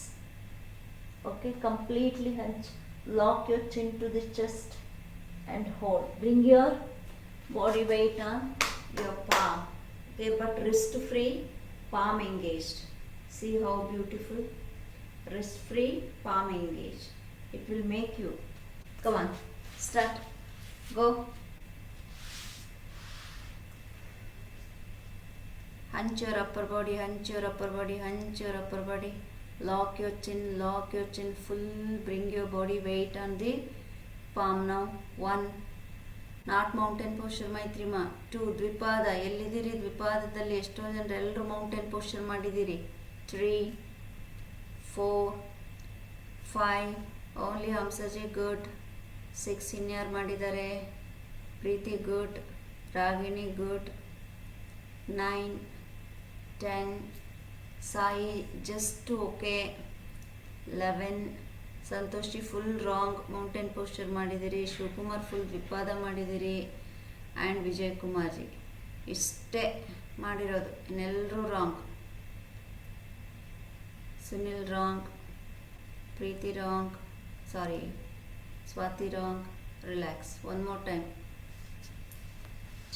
Okay, completely hunch, lock your chin to the chest and hold. Bring your body weight on your palm. Okay, but wrist free, palm engaged. See how beautiful. Wrist free, palm engaged. It will make you. Come on, start. Go. Hunch your upper body, hunch your upper body, hunch your upper body. Lock your chin, lock your chin full. Bring your body weight on the palm now. 1, not mountain posture ಮೈತ್ರಿಮಾ. 2, ದ್ವಿಪಾದ. ಎಲ್ಲಿದ್ದೀರಿ ದ್ವಿಪಾದದಲ್ಲಿ? ಎಷ್ಟೋ ಜನರು ಎಲ್ಲರೂ mountain posture ಮಾಡಿದ್ದೀರಿ. 3, 4, 5. Only ಹಂಸಜಿ good. 6 ಇನ್ಯಾರು ಮಾಡಿದ್ದಾರೆ? Preethi good. Ragini good. 9, 10. Sai just okay. 11. Santoshi full wrong mountain posture ಮಾಡಿದಿರಿ. ಶಿವಕುಮಾರ್ ಫುಲ್ ದ್ವಿಪಾದ ಮಾಡಿದಿರಿ. ಆ್ಯಂಡ್ ವಿಜಯ್ ಕುಮಾರ್ಜಿ ಇಷ್ಟೇ ಮಾಡಿರೋದು, ಇನ್ನೆಲ್ಲರೂ wrong. Sunil wrong, Preethi wrong, sorry Swathi wrong. Relax. 1 more time.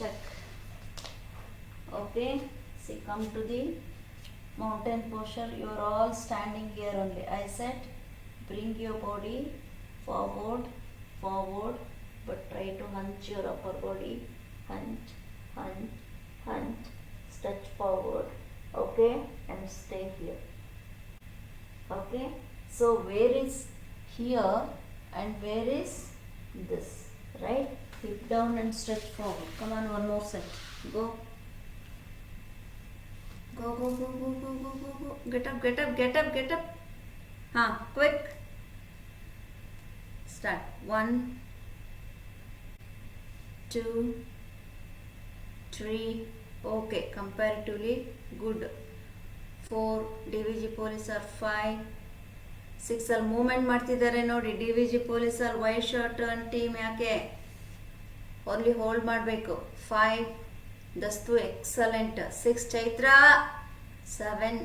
Check. Okay, see come to the mountain posture. You are all standing here only. I said bring your body forward, forward, but try to hunch your upper body. Hunch, hunch, hunch, stretch forward. Okay, and stay here. Okay, so where is here and where is this? Right? Hip down and stretch forward. Come on, one more set. Go. Go, go, go, go, go, go, go, go. Get up, get up, get up, get up. Quick. Start. 1, 2, 3. Okay, comparatively good. 4. DVG police are 5. 6 ಅಲ್ಲಿ movement ಮಾಡ್ತಿದ್ದಾರೆ ನೋಡಿ. DVG police are white shirt and team. ಯಾಕೆ? Only hold ಮಾಡಬೇಕು. 5. ದಸ್ತು excellent. 6 Chaitra. 7,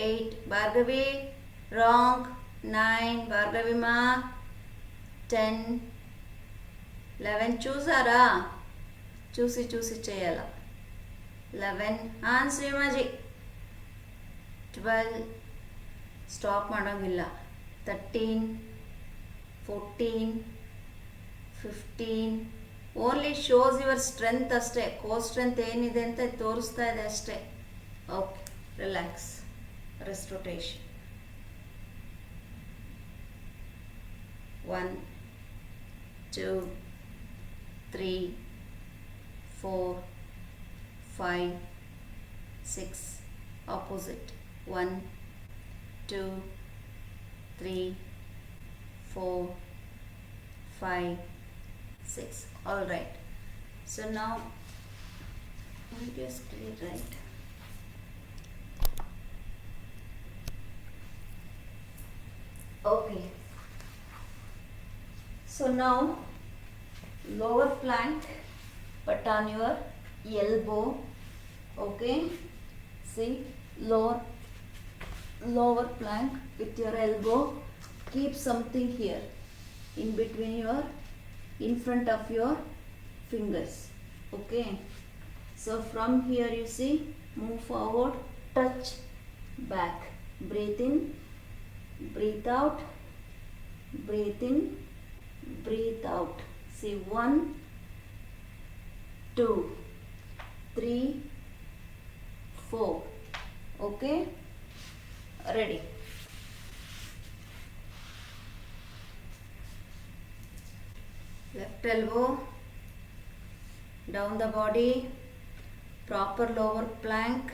8 Bhargavi wrong. 9 Bhargavi ಮಾ. 10, 11 చూసారా? చూసి చేయాల. 11 ಶ್ರೀಮಾಜಿ. 12 stop ಮಾಡೋಂಗಿಲ್ಲ. 13, 14, 15. ಓನ್ಲಿ ಶೋಸ್ ಯುವರ್ ಸ್ಟ್ರೆಂತ್ ಅಷ್ಟೇ. ಕೋರ್ ಸ್ಟ್ರೆಂತ್ ಏನಿದೆ ಅಂತ ತೋರಿಸ್ತಾ ಇದೆ ಅಷ್ಟೇ. Okay, relax. wrist rotation. 1, 2, 3, 4, 5, 6. Opposite. 1, 2, 3, 4, 5, 6. All right. So now video is clear, right? Okay. So now lower plank, but on your elbow. Okay. See, lower plank with your elbow. Keep something here in between your, in front of your fingers. Okay. So from here you see, move forward, touch, back. Breathe in, breathe out, breathe in, breathe out. See, 1, 2, 3, 4. Okay. Ready. Left elbow down the body, proper lower plank,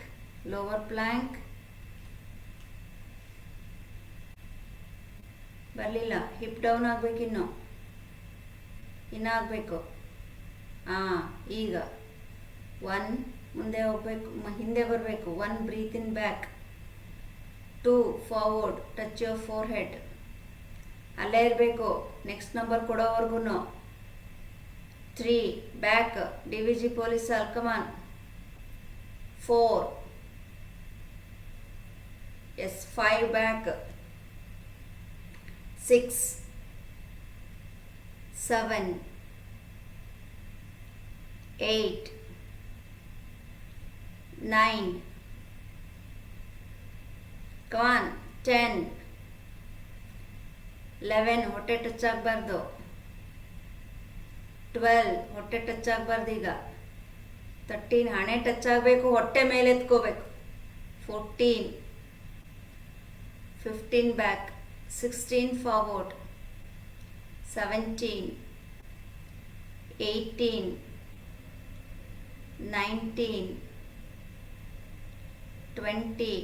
ಬರಲಿಲ್ಲ. Hip down ಆಗಬೇಕಿನ್ನು, ಆಗಬೇಕು. ಈಗ 1 ಮುಂದೆ ಹೋಗ್ಬೇಕು, ಹಿಂದೆ ಬರಬೇಕು. 1 breathe in back, 2 forward, touch your forehead, ಅಲ್ಲೇ ಇರಬೇಕು ನೆಕ್ಸ್ಟ್ ನಂಬರ್ ಕೊಡೋವರೆಗೂ. 3 back, D V G police come on. 4 yes, 5 back, 6 7 8 9 come on 10 11 ಹೊಟ್ಟೆ ಟಚ್ ಆಗಬಾರ್ದು. 12 ಹೊಟ್ಟೆ ಟಚ್ ಆಗಬಾರ್ದು. ಈಗ 13 ಹಣೆ ಟಚ್ ಆಗಬೇಕು, ಹೊಟ್ಟೆ ಮೇಲೆ ಎತ್ಕೋಬೇಕು. 14 15 back, 16 forward, 17 18 19 20.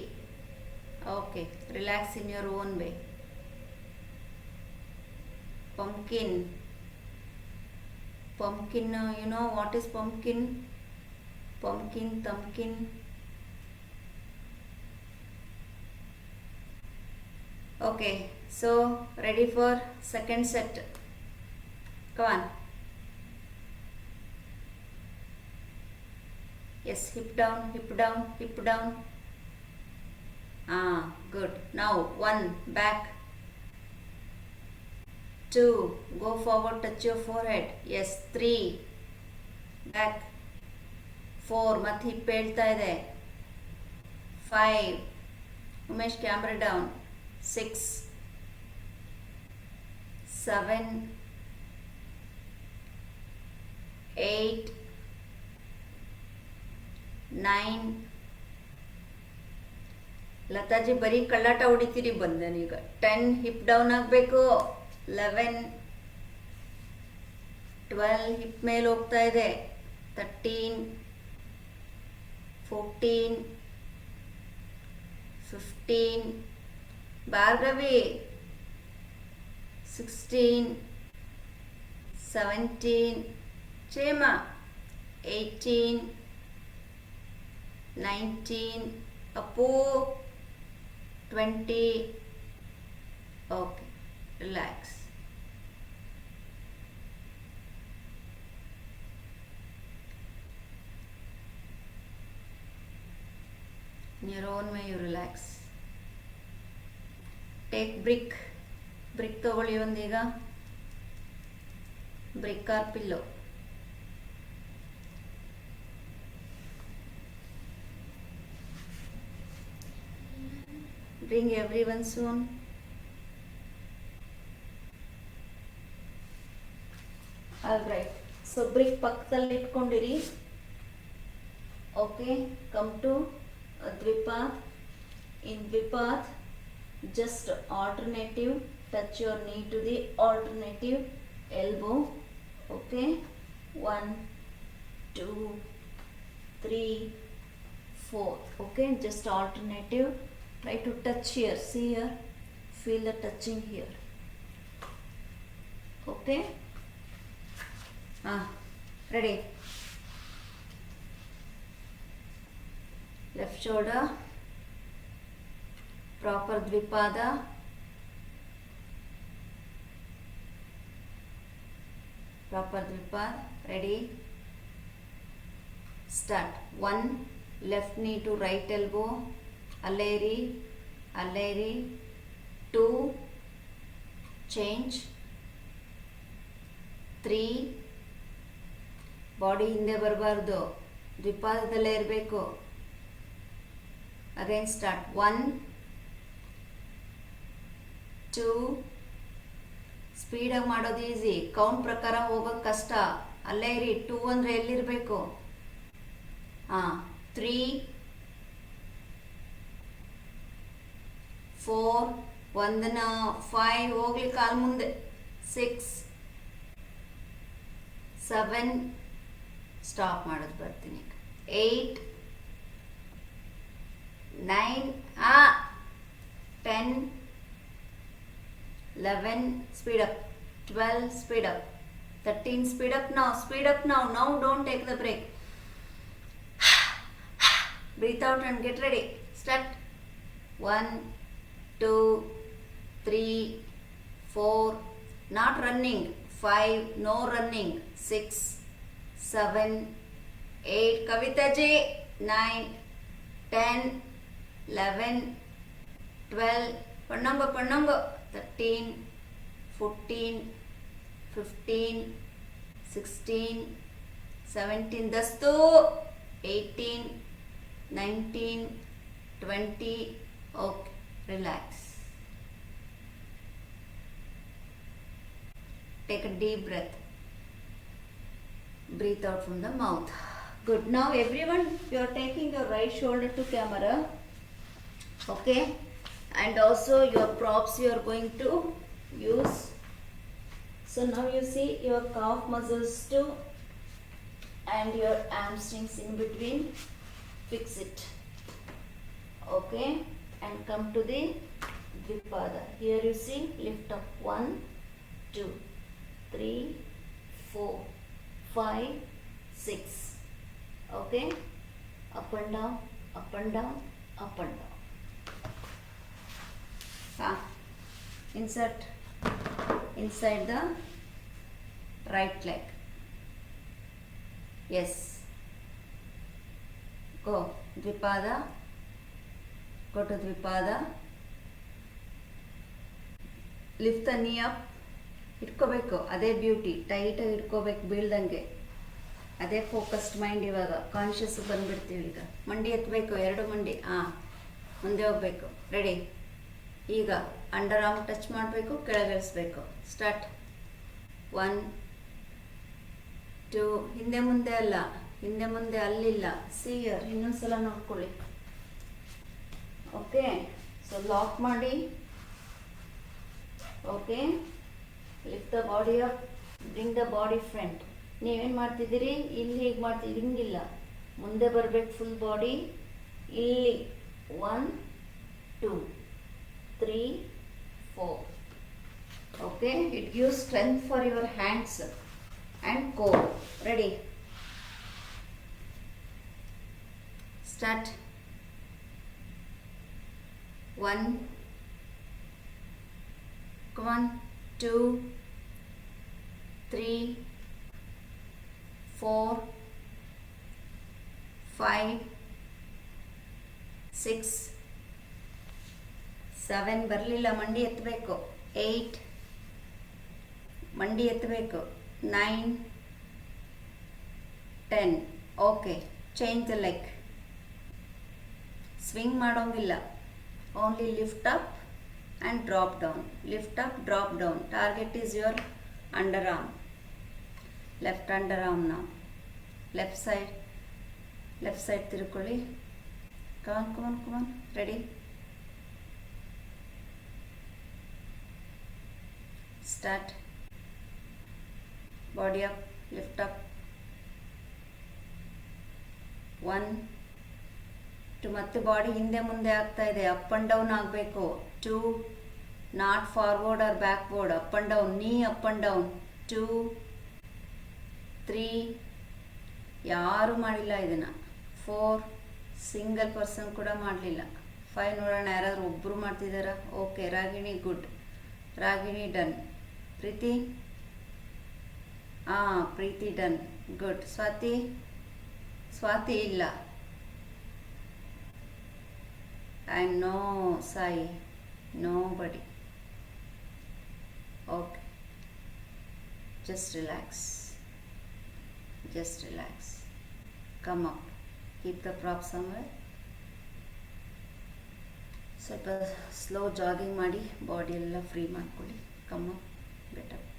Okay, relax in your own way. Pumpkin, you know what is pumpkin? Thumbkin. Okay, so ready for second set. Come on. Yes, hip down. Good. Now 1 back, 2 go forward, touch your forehead. Yes, 3 back, 4 ಮತ್ತೆ hip ಹೇಳ್ತಾ ಇದೆ. 5 Umesh camera down, 6 7 8 9. ಲತಾಜಿ ಬರೀ ಕಳ್ಳಾಟ ಹೊಡಿತೀರಿ ಬಂದನೀಗ. 10 hip down ಆಗಬೇಕು. 11 12 hip ಮೇಲೆ ಹೋಗ್ತಾ ಇದೆ. 13 14 15 Bhargavi, 16 17 ಚೇಮ, 18 19 Appu, 20. Okay, relax. In your own way you relax. Take brick ತಗೊಳ್ಳಿ ಒಂದೀಗ. Brick or pillow. Bring everyone soon. All right. So brick ಪಕ್ಕದಲ್ಲಿ ಇಟ್ಕೊಂಡಿರಿ. Okay. Come to Advipa. In Dvipad, just alternative, touch your knee to the alternative elbow. Okay, 1, 2, 3, 4. Okay, just alternative. Try to touch here. See here, feel the touching here. Okay, ready. Left shoulder, proper Dvipada. Proper Dvipad. Ready. Start. 1, left knee to right elbow, Alleri, Alleri. 2, change. 3, body ಹಿಂದೆ ಬರಬಾರ್ದು, ದ್ವಿಪಾದದಲ್ಲೇ ಇರಬೇಕು. Again start. 1, 2, ಸ್ಪೀಡಾಗಿ ಮಾಡೋದು easy, count ಪ್ರಕಾರ ಹೋಗೋದು ಕಷ್ಟ. ಅಲ್ಲೇ ಇರಿ. 2 ಅಂದರೆ ಎಲ್ಲಿರಬೇಕು? 3, 4, 1, 5 ಹೋಗ್ಲಿ ಕಾಲ್ ಮುಂದೆ. 6, 7 ಸ್ಟಾಪ್ ಮಾಡೋದು ಬರ್ತೀನಿ. 8, 9, 10, 11 speed up, 12 speed up, 13 speed up now. Now don't take the break. Breathe out and get ready. Start. 1, 2, 3, 4, not running. 5, no running. 6, 7, 8, Kavita ji. 9, 10, 11, 12, Pannamba. 13, 14, 15, 16, 17, dastu. 18, 19, 20. Okay, relax. Take a deep breath. Breathe out from the mouth. Good. Now everyone, you are taking your right shoulder to camera. Okay. And also your props you are going to use. So now you see your calf muscles too and your hamstrings in between. Fix it. Okay. And come to the Dvipada. Here you see, lift up. 1, 2, 3, 4, 5, 6. Okay. Up and down, up and down, up and down. Insert inside the right leg. Yes. Go Dvipada. Go to Dvipada. Lift the knee up. ಇಟ್ಕೋಬೇಕು. ಅದೇ beauty. ಟೈಟಾಗಿ ಇಟ್ಕೋಬೇಕು, ಬೀಳ್ದಂಗೆ. ಅದೇ focused mind. ಇವಾಗ conscious ಬಂದ್ಬಿಡ್ತೀವಿ. ಈಗ ಮಂಡಿ ಎತ್ತಬೇಕು, 2 ಮಂಡಿ. ಮುಂದೆ ಹೋಗ್ಬೇಕು. ರೆಡಿ. ಈಗ ಅಂಡರ್ ಆರ್ಮ್ ಟಚ್ ಮಾಡಬೇಕು, ಕೆಳಗಿಳಿಸ್ಬೇಕು. ಸ್ಟಾರ್ಟ್. 1, 2, ಹಿಂದೆ ಮುಂದೆ ಅಲ್ಲ, ಹಿಂದೆ ಮುಂದೆ ಅಲ್ಲಿಲ್ಲ. ಸಿಯರ್ ಇನ್ನೊಂದ್ಸಲ ನೋಡ್ಕೊಳ್ಳಿ. ಓಕೆ. ಸೊ ಲಾಕ್ ಮಾಡಿ. Okay. Lift the body up, bring the body front. ನೀವೇನು ಮಾಡ್ತಿದ್ದೀರಿ? ಇಲ್ಲಿ ಹೀಗೆ ಮಾಡ್ತಿದ್ದೀರಿ, ಹಿಂಗಿಲ್ಲ, ಮುಂದೆ ಬರಬೇಕು ಫುಲ್ ಬಾಡಿ. ಇಲ್ಲಿ 1, 2, 3, 4. Okay, it gives strength for your hands and core. Ready. Start. 1, come on, 2, 3, 4, 5, 6, 7. ಬರಲಿಲ್ಲ, ಮಂಡಿ ಎತ್ತಬೇಕು. 8, ಮಂಡಿ ಎತ್ತಬೇಕು. 9, 10. Okay. Change the leg. Swing ಮಾಡೋಂಗಿಲ್ಲ. Only lift up and drop down. Lift up, drop down. Target is your underarm. Left underarm ನಾವು. Left side ತಿರ್ಕೊಳ್ಳಿ. Come on. Ready. Start. Body up, lift up. 1 2 ಮತ್ತೆ body ಹಿಂದೆ ಮುಂದೆ ಆಗ್ತಾ ಇದೆ, up and down ಆಗಬೇಕು. 2 not forward or backward, up and down, knee up and down. 2 3 ಯಾರೂ ಮಾಡಿಲ್ಲ ಇದನ್ನು. 4 ಸಿಂಗಲ್ ಪರ್ಸನ್ ಕೂಡ ಮಾಡಲಿಲ್ಲ. 5 ನೋಡೋಣ ಯಾರಾದರೂ ಒಬ್ಬರು ಮಾಡ್ತಿದ್ದಾರಾ? Okay, Ragini good, Ragini done. Preethi, Preethi done, good. Swathi, Swathi ಇಲ್ಲ. And no Sai, nobody. Okay, just relax, just relax. Come up, keep the prop somewhere. ಸ್ವಲ್ಪ ಸ್ಲೋ ಜಾಗಿಂಗ್ ಮಾಡಿ ಬಾಡಿ ಎಲ್ಲ ಫ್ರೀ ಮಾಡ್ಕೊಳ್ಳಿ. Come up, get up.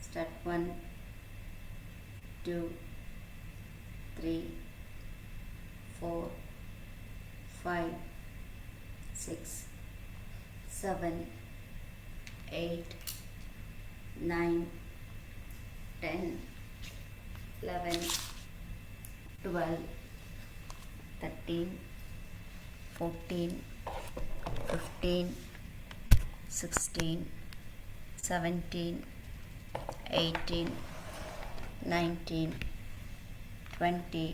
Start. 1 2 3 4 5 6 7 8 9 10 11 12 13 14 15 16 17 18 19 20.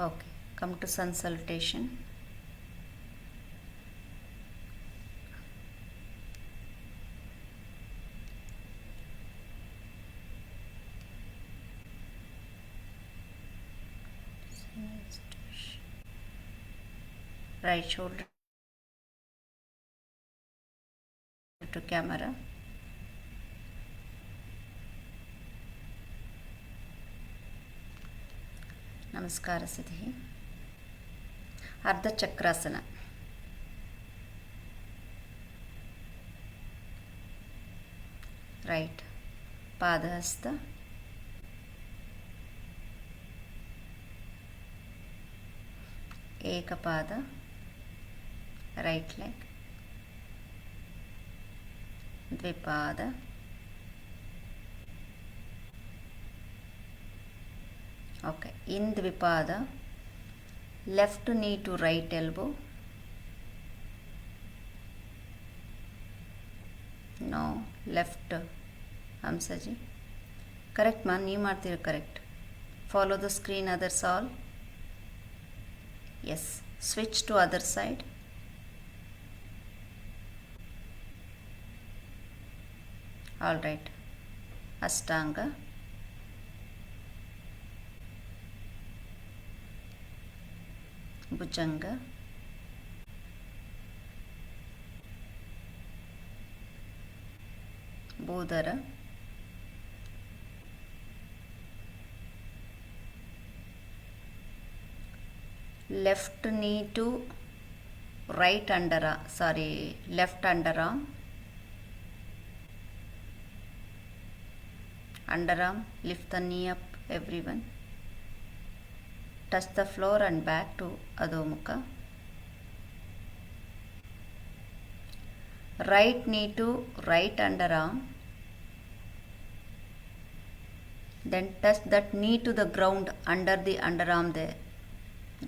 Okay, come to sun salutation. Right shoulder to camera. ನಮಸ್ಕಾರ ಸಿದ್ಧಿ. ಅರ್ಧ ಚಕ್ರಾಸನ. Right ಪಾದಹಸ್ತ, ಏಕಪಾದ, ರೈಟ್ ಲೆಗ್, ದ್ವಿಪಾದ, ಓಕೆ. ಇನ್ ದ್ವಿಪಾದ, left knee to right elbow, no left. Hamsaji correct ಮಾ, ನೀವು ಮಾಡ್ತೀರಿ correct. Follow the screen, others all. Yes, switch to other side. All right. Ashtanga, Bhujanga, Bodhara, left knee to right underarm, left underarm, lift the knee up, everyone. Touch the floor and back to Adho Mukha. Right knee to right underarm, then touch that knee to the ground under the underarm there.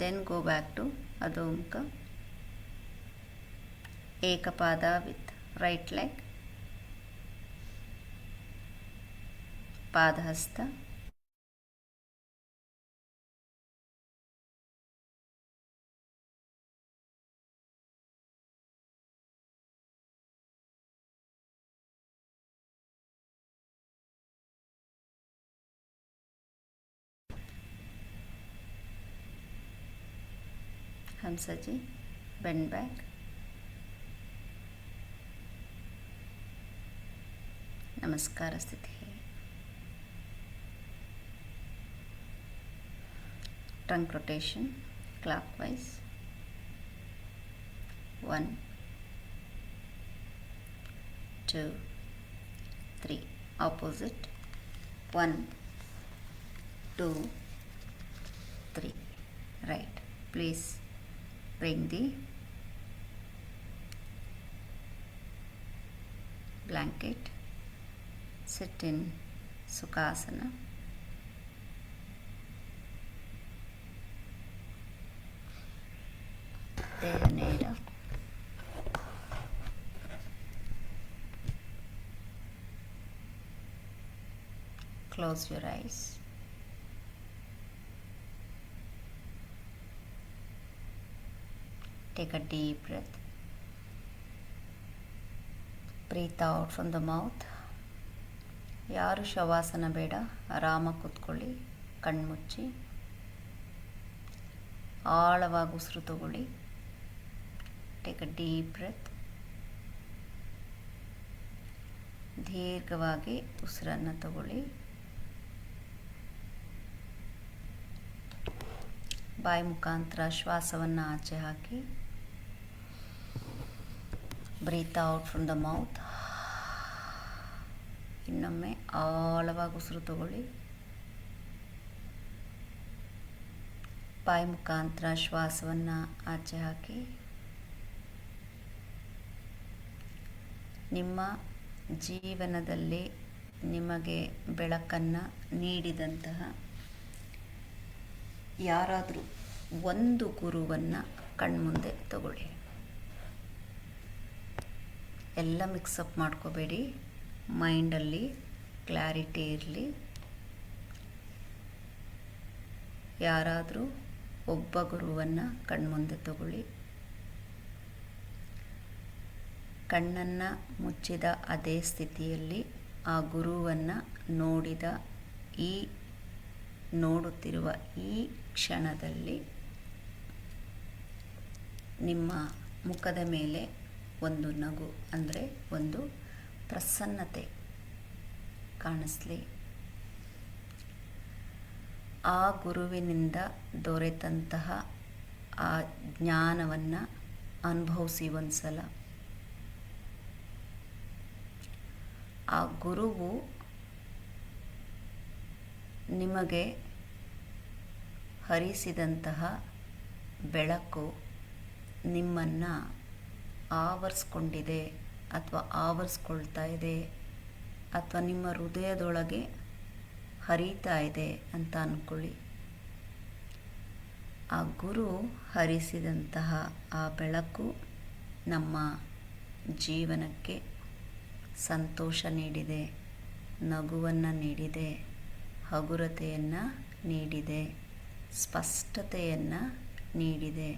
Then go back to Adho Mukha. Ekapada with right leg, Padhasta, Hamsaji, bend back. Namaskara Sthiti. Trunk rotation clockwise. 1 2 3. Opposite. 1 2 3. Right. Please bring the blanket. Sit in Sukhasana. Deha Neda. Close your eyes. Take a deep breath. Breathe out from the mouth. ಯಾರು ಶವಾಸನ ಬೇಡ, ಆರಾಮಾಗಿ ಕೂತ್ಕೊಳ್ಳಿ, ಕಣ್ಮುಚ್ಚಿ ಆಳವಾಗಿ ಉಸಿರು ತಗೊಳ್ಳಿ. Take a deep breath. ದೀರ್ಘವಾಗಿ ಉಸಿರನ್ನು ತಗೊಳ್ಳಿ. ಬಾಯಿ ಮುಖಾಂತರ ಶ್ವಾಸವನ್ನು ಆಚೆ ಹಾಕಿ. Breathe out from the mouth. ಇನ್ನೊಮ್ಮೆ ಆಳವಾಗಿ ಉಸಿರು ತಗೊಳ್ಳಿ. ಬಾಯಿ ಮುಖಾಂತರ ಶ್ವಾಸವನ್ನು ಆಚೆ ಹಾಕಿ. ನಿಮ್ಮ ಜೀವನದಲ್ಲಿ ನಿಮಗೆ ಬೆಳಕನ್ನು ನೀಡಿದಂತಹ ಯಾರಾದರೂ ಒಂದು ಗುರುವನ್ನು ಕಣ್ಮುಂದೆ ತಗೊಳ್ಳಿ. ಎಲ್ಲ ಮಿಕ್ಸಪ್ ಮಾಡ್ಕೋಬೇಡಿ. ಮೈಂಡಲ್ಲಿ ಕ್ಲಾರಿಟಿ ಇರಲಿ. ಯಾರಾದರೂ ಒಬ್ಬ ಗುರುವನ್ನು ಕಣ್ಮುಂದೆ ತಗೊಳ್ಳಿ. ಕಣ್ಣನ್ನು ಮುಚ್ಚಿದ ಅದೇ ಸ್ಥಿತಿಯಲ್ಲಿ ಆ ಗುರುವನ್ನು ನೋಡುತ್ತಿರುವ ಈ ಕ್ಷಣದಲ್ಲಿ ನಿಮ್ಮ ಮುಖದ ಮೇಲೆ ಒಂದು ನಗು, ಅಂದರೆ ಒಂದು ಪ್ರಸನ್ನತೆ ಕಾಣಿಸ್ಲಿ. ಆ ಗುರುವಿನಿಂದ ದೊರೆತಂತಹ ಆ ಜ್ಞಾನವನ್ನು ಅನುಭವಿಸಿ ಒಂದ್ಸಲ. ಆ ಗುರುವು ನಿಮಗೆ ಹರಿಸಿದಂತಹ ಬೆಳಕು ನಿಮ್ಮನ್ನು ಆವರಿಸ್ಕೊಂಡಿದೆ ಅಥವಾ ಆವರಿಸ್ಕೊಳ್ತಾ ಇದೆ ಅಥವಾ ನಿಮ್ಮ ಹೃದಯದೊಳಗೆ ಹರಿತಾ ಇದೆ ಅಂತ ಅಂದ್ಕೊಳ್ಳಿ. ಆ ಗುರು ಹರಿಸಿದಂತಹ ಆ ಬೆಳಕು ನಮ್ಮ ಜೀವನಕ್ಕೆ ಸಂತೋಷ ನೀಡಿದೆ, ನಗುವನ್ನು ನೀಡಿದೆ, ಹಗುರತೆಯನ್ನು ನೀಡಿದೆ, ಸ್ಪಷ್ಟತೆಯನ್ನು ನೀಡಿದೆ,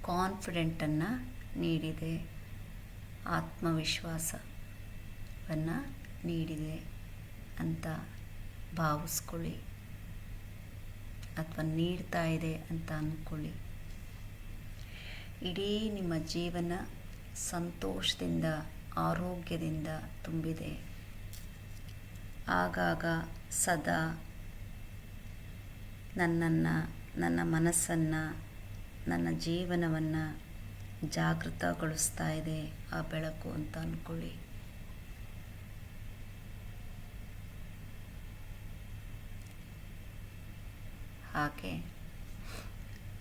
ಕಾನ್ಫಿಡೆಂಟನ್ನು ನೀಡಿದೆ, ಆತ್ಮವಿಶ್ವಾಸವನ್ನು ನೀಡಿದೆ ಅಂತ ಭಾವಿಸ್ಕೊಳ್ಳಿ ಅಥವಾ ನೀಡ್ತಾ ಇದೆ ಅಂತ ಅಂದ್ಕೊಳ್ಳಿ. ಇಡೀ ನಿಮ್ಮ ಜೀವನ ಸಂತೋಷದಿಂದ, ಆರೋಗ್ಯದಿಂದ ತುಂಬಿದೆ. ಆಗಾಗ ಸದಾ ನನ್ನ ಮನಸ್ಸನ್ನು, ನನ್ನ ಜೀವನವನ್ನು ಜಾಗೃತಗೊಳಿಸ್ತಾ ಇದೆ ಆ ಬೆಳಕು ಅಂತ ಅಂದ್ಕೊಳ್ಳಿ. ಹಾಗೆ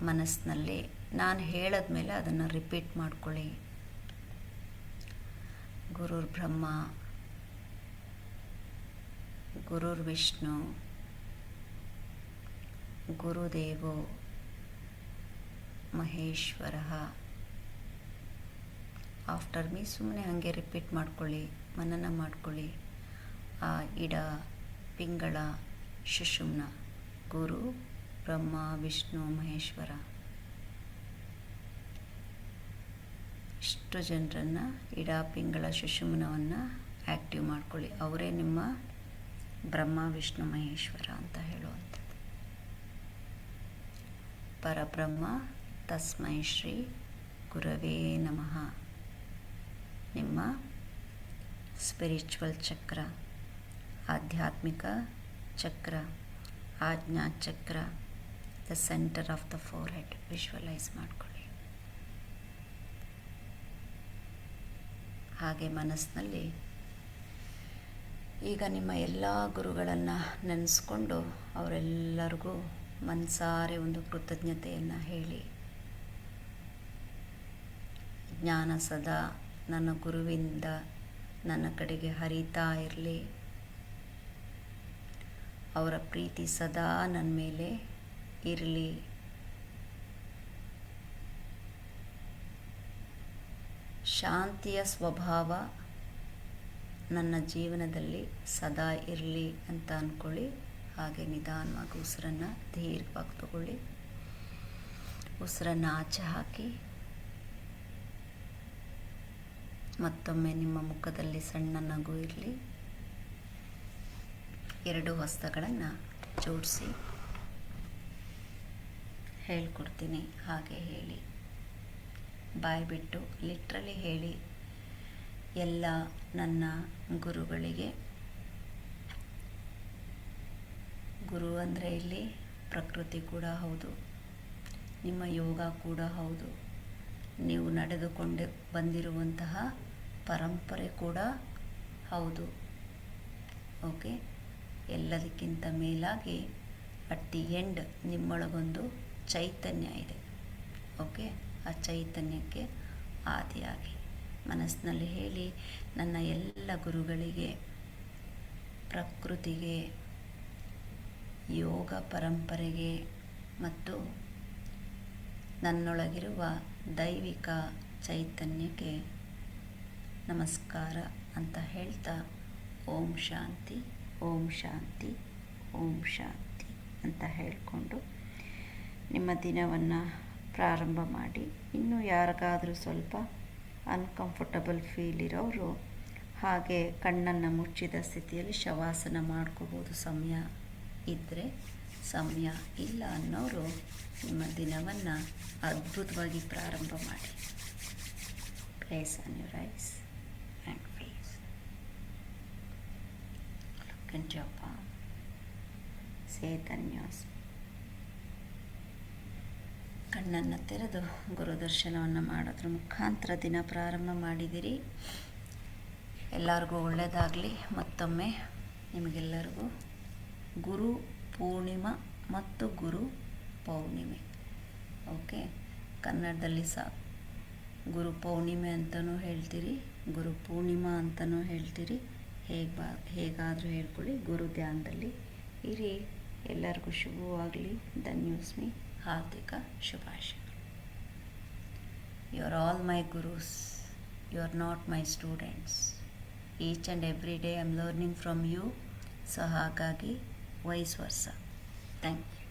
ಮನಸ್ಸಿನಲ್ಲಿ ನಾನು ಹೇಳಿದ್ಮೇಲೆ ಅದನ್ನು ರಿಪೀಟ್ ಮಾಡ್ಕೊಳ್ಳಿ. ಗುರುರ್ ಬ್ರಹ್ಮ, ಗುರುರ್ ವಿಷ್ಣು, ಗುರುದೇವೋ ಮಹೇಶ್ವರ. ಆಫ್ಟರ್ ಮೀ ಸುಮ್ಮನೆ ಹಾಗೆ ರಿಪೀಟ್ ಮಾಡ್ಕೊಳ್ಳಿ, ಮನನ ಮಾಡ್ಕೊಳ್ಳಿ. ಆ ಇಡ, ಪಿಂಗಳ, ಸುಷುಮ್ನ, ಗುರು ಬ್ರಹ್ಮ ವಿಷ್ಣು ಮಹೇಶ್ವರ, ಇಷ್ಟು ಜನರನ್ನು ಇಡ, ಪಿಂಗಳ, ಸುಷುಮ್ನವನ್ನು ಆ್ಯಕ್ಟಿವ್ ಮಾಡ್ಕೊಳ್ಳಿ. ಅವರೇ ನಿಮ್ಮ ಬ್ರಹ್ಮ ವಿಷ್ಣು ಮಹೇಶ್ವರ ಅಂತ ಹೇಳುವಂಥದ್ದು. ಪರಬ್ರಹ್ಮ ತಸ್ಮೈ ಶ್ರೀ ಗುರವೇ ನಮಃ. ನಿಮ್ಮ ಸ್ಪಿರಿಚುವಲ್ ಚಕ್ರ, ಆಧ್ಯಾತ್ಮಿಕ ಚಕ್ರ, ಆಜ್ಞಾ ಚಕ್ರ, the centre of the forehead visualise ಮಾಡಿಕೊಳ್ಳಿ. ಹಾಗೆ ಮನಸ್ಸಿನಲ್ಲಿ ಈಗ ನಿಮ್ಮ ಎಲ್ಲ ಗುರುಗಳನ್ನು ನೆನೆಸ್ಕೊಂಡು ಅವರೆಲ್ಲರಿಗೂ ಮನಸಾರೆ ಒಂದು ಕೃತಜ್ಞತೆಯನ್ನು ಹೇಳಿ. ಜ್ಞಾನ ಸದಾ ನನ್ನ ಗುರುವಿಂದ ನನ್ನ ಕಡೆಗೆ ಹರಿತಾ ಇರಲಿ. ಅವರ ಪ್ರೀತಿ ಸದಾ ನನ್ನ ಮೇಲೆ ಇರಲಿ. ಶಾಂತಿಯ ಸ್ವಭಾವ ನನ್ನ ಜೀವನದಲ್ಲಿ ಸದಾ ಇರಲಿ ಅಂತ ಅಂದ್ಕೊಳ್ಳಿ. ಹಾಗೆ ನಿಧಾನವಾಗಿ ಉಸಿರನ್ನು ದೀರ್ಘವಾಗಿ ತಗೊಳ್ಳಿ. ಉಸಿರನ್ನು ಆಚೆ ಹಾಕಿ ಮತ್ತೊಮ್ಮೆ ನಿಮ್ಮ ಮುಖದಲ್ಲಿ ಸಣ್ಣ ನಗು ಇರಲಿ. ಎರಡು ಹಸ್ತಗಳನ್ನು ಜೋಡಿಸಿ ಹೇಳ್ಕೊಡ್ತೀನಿ. ಹಾಗೆ ಹೇಳಿ, ಬಾಯಿ ಬಿಟ್ಟು ಲಿಟ್ರಲಿ ಹೇಳಿ. ಎಲ್ಲ ನನ್ನ ಗುರುಗಳಿಗೆ, ಗುರು ಅಂದರೆ ಇಲ್ಲಿ ಪ್ರಕೃತಿ ಕೂಡ ಹೌದು, ನಿಮ್ಮ ಯೋಗ ಕೂಡ ಹೌದು, ನೀವು ನಡೆದುಕೊಂಡು ಬಂದಿರುವಂತಹ ಪರಂಪರೆ ಕೂಡ ಹೌದು. ಓಕೆ, ಎಲ್ಲದಕ್ಕಿಂತ ಮೇಲಾಗಿ ಅಟ್ ದಿ ಎಂಡ್ ನಿಮ್ಮೊಳಗೊಂದು ಚೈತನ್ಯ ಇದೆ. ಓಕೆ, ಆ ಚೈತನ್ಯಕ್ಕೆ ಆದಿಯಾಗಿ ಮನಸ್ಸಿನಲ್ಲಿ ಹೇಳಿ, ನನ್ನ ಎಲ್ಲ ಗುರುಗಳಿಗೆ, ಪ್ರಕೃತಿಗೆ, ಯೋಗ ಪರಂಪರೆಗೆ ಮತ್ತು ನನ್ನೊಳಗಿರುವ ದೈವಿಕ ಚೈತನ್ಯಕ್ಕೆ ನಮಸ್ಕಾರ ಅಂತ ಹೇಳ್ತಾ ಓಂ ಶಾಂತಿ, ಓಂ ಶಾಂತಿ, ಓಂ ಶಾಂತಿ ಅಂತ ಹೇಳಿಕೊಂಡು ನಿಮ್ಮ ದಿನವನ್ನು ಪ್ರಾರಂಭ ಮಾಡಿ. ಇನ್ನೂ ಯಾರಿಗಾದರೂ ಸ್ವಲ್ಪ ಅನ್ಕಂಫರ್ಟಬಲ್ ಫೀಲ್ ಇರೋರು ಹಾಗೆ ಕಣ್ಣನ್ನು ಮುಚ್ಚಿದ ಸ್ಥಿತಿಯಲ್ಲಿ ಶವಾಸನ ಮಾಡ್ಕೋಬೋದು ಸಮಯ ಇದ್ದರೆ. ಸಮಯ ಇಲ್ಲ ಅನ್ನೋರು ನಿಮ್ಮ ದಿನವನ್ನು ಅದ್ಭುತವಾಗಿ ಪ್ರಾರಂಭ ಮಾಡಿ. Place on your eyes and face. Look into your palm. Say ಧನ್ಯೋಸ್ಮಿ. ಕಣ್ಣನ್ನು ತೆರೆದು ಗುರುದರ್ಶನವನ್ನು ಮಾಡೋದ್ರ ಮುಖಾಂತರ ದಿನ ಪ್ರಾರಂಭ ಮಾಡಿದಿರಿ. ಎಲ್ಲರಿಗೂ ಒಳ್ಳೆಯದಾಗಲಿ. ಮತ್ತೊಮ್ಮೆ ನಿಮಗೆಲ್ಲರಿಗೂ ಗುರು ಪೂರ್ಣಿಮಾ ಮತ್ತು ಗುರು ಪೌರ್ಣಿಮೆ. ಓಕೆ, ಕನ್ನಡದಲ್ಲಿ ಗುರು ಪೌರ್ಣಿಮೆ ಅಂತಲೂ ಹೇಳ್ತೀರಿ, ಗುರು ಪೂರ್ಣಿಮಾ ಅಂತಲೂ ಹೇಳ್ತೀರಿ. ಹೇಗಾದರೂ ಹೇಳ್ಕೊಳ್ಳಿ. ಗುರು ಧ್ಯಾನದಲ್ಲಿ ಇರಿ. ಎಲ್ಲರಿಗೂ ಶುಭವಾಗಲಿ. ಧನ್ಯೋಸ್ಮಿ. ಹಾರ್ದಿಕ ಶುಭಾಶಯಗಳು. You are all my gurus. You are not my students. Each and every day I am learning from you. So ಹಾಗಾಗಿ ವೈಸ್ ವರ್ಸ. Thank you.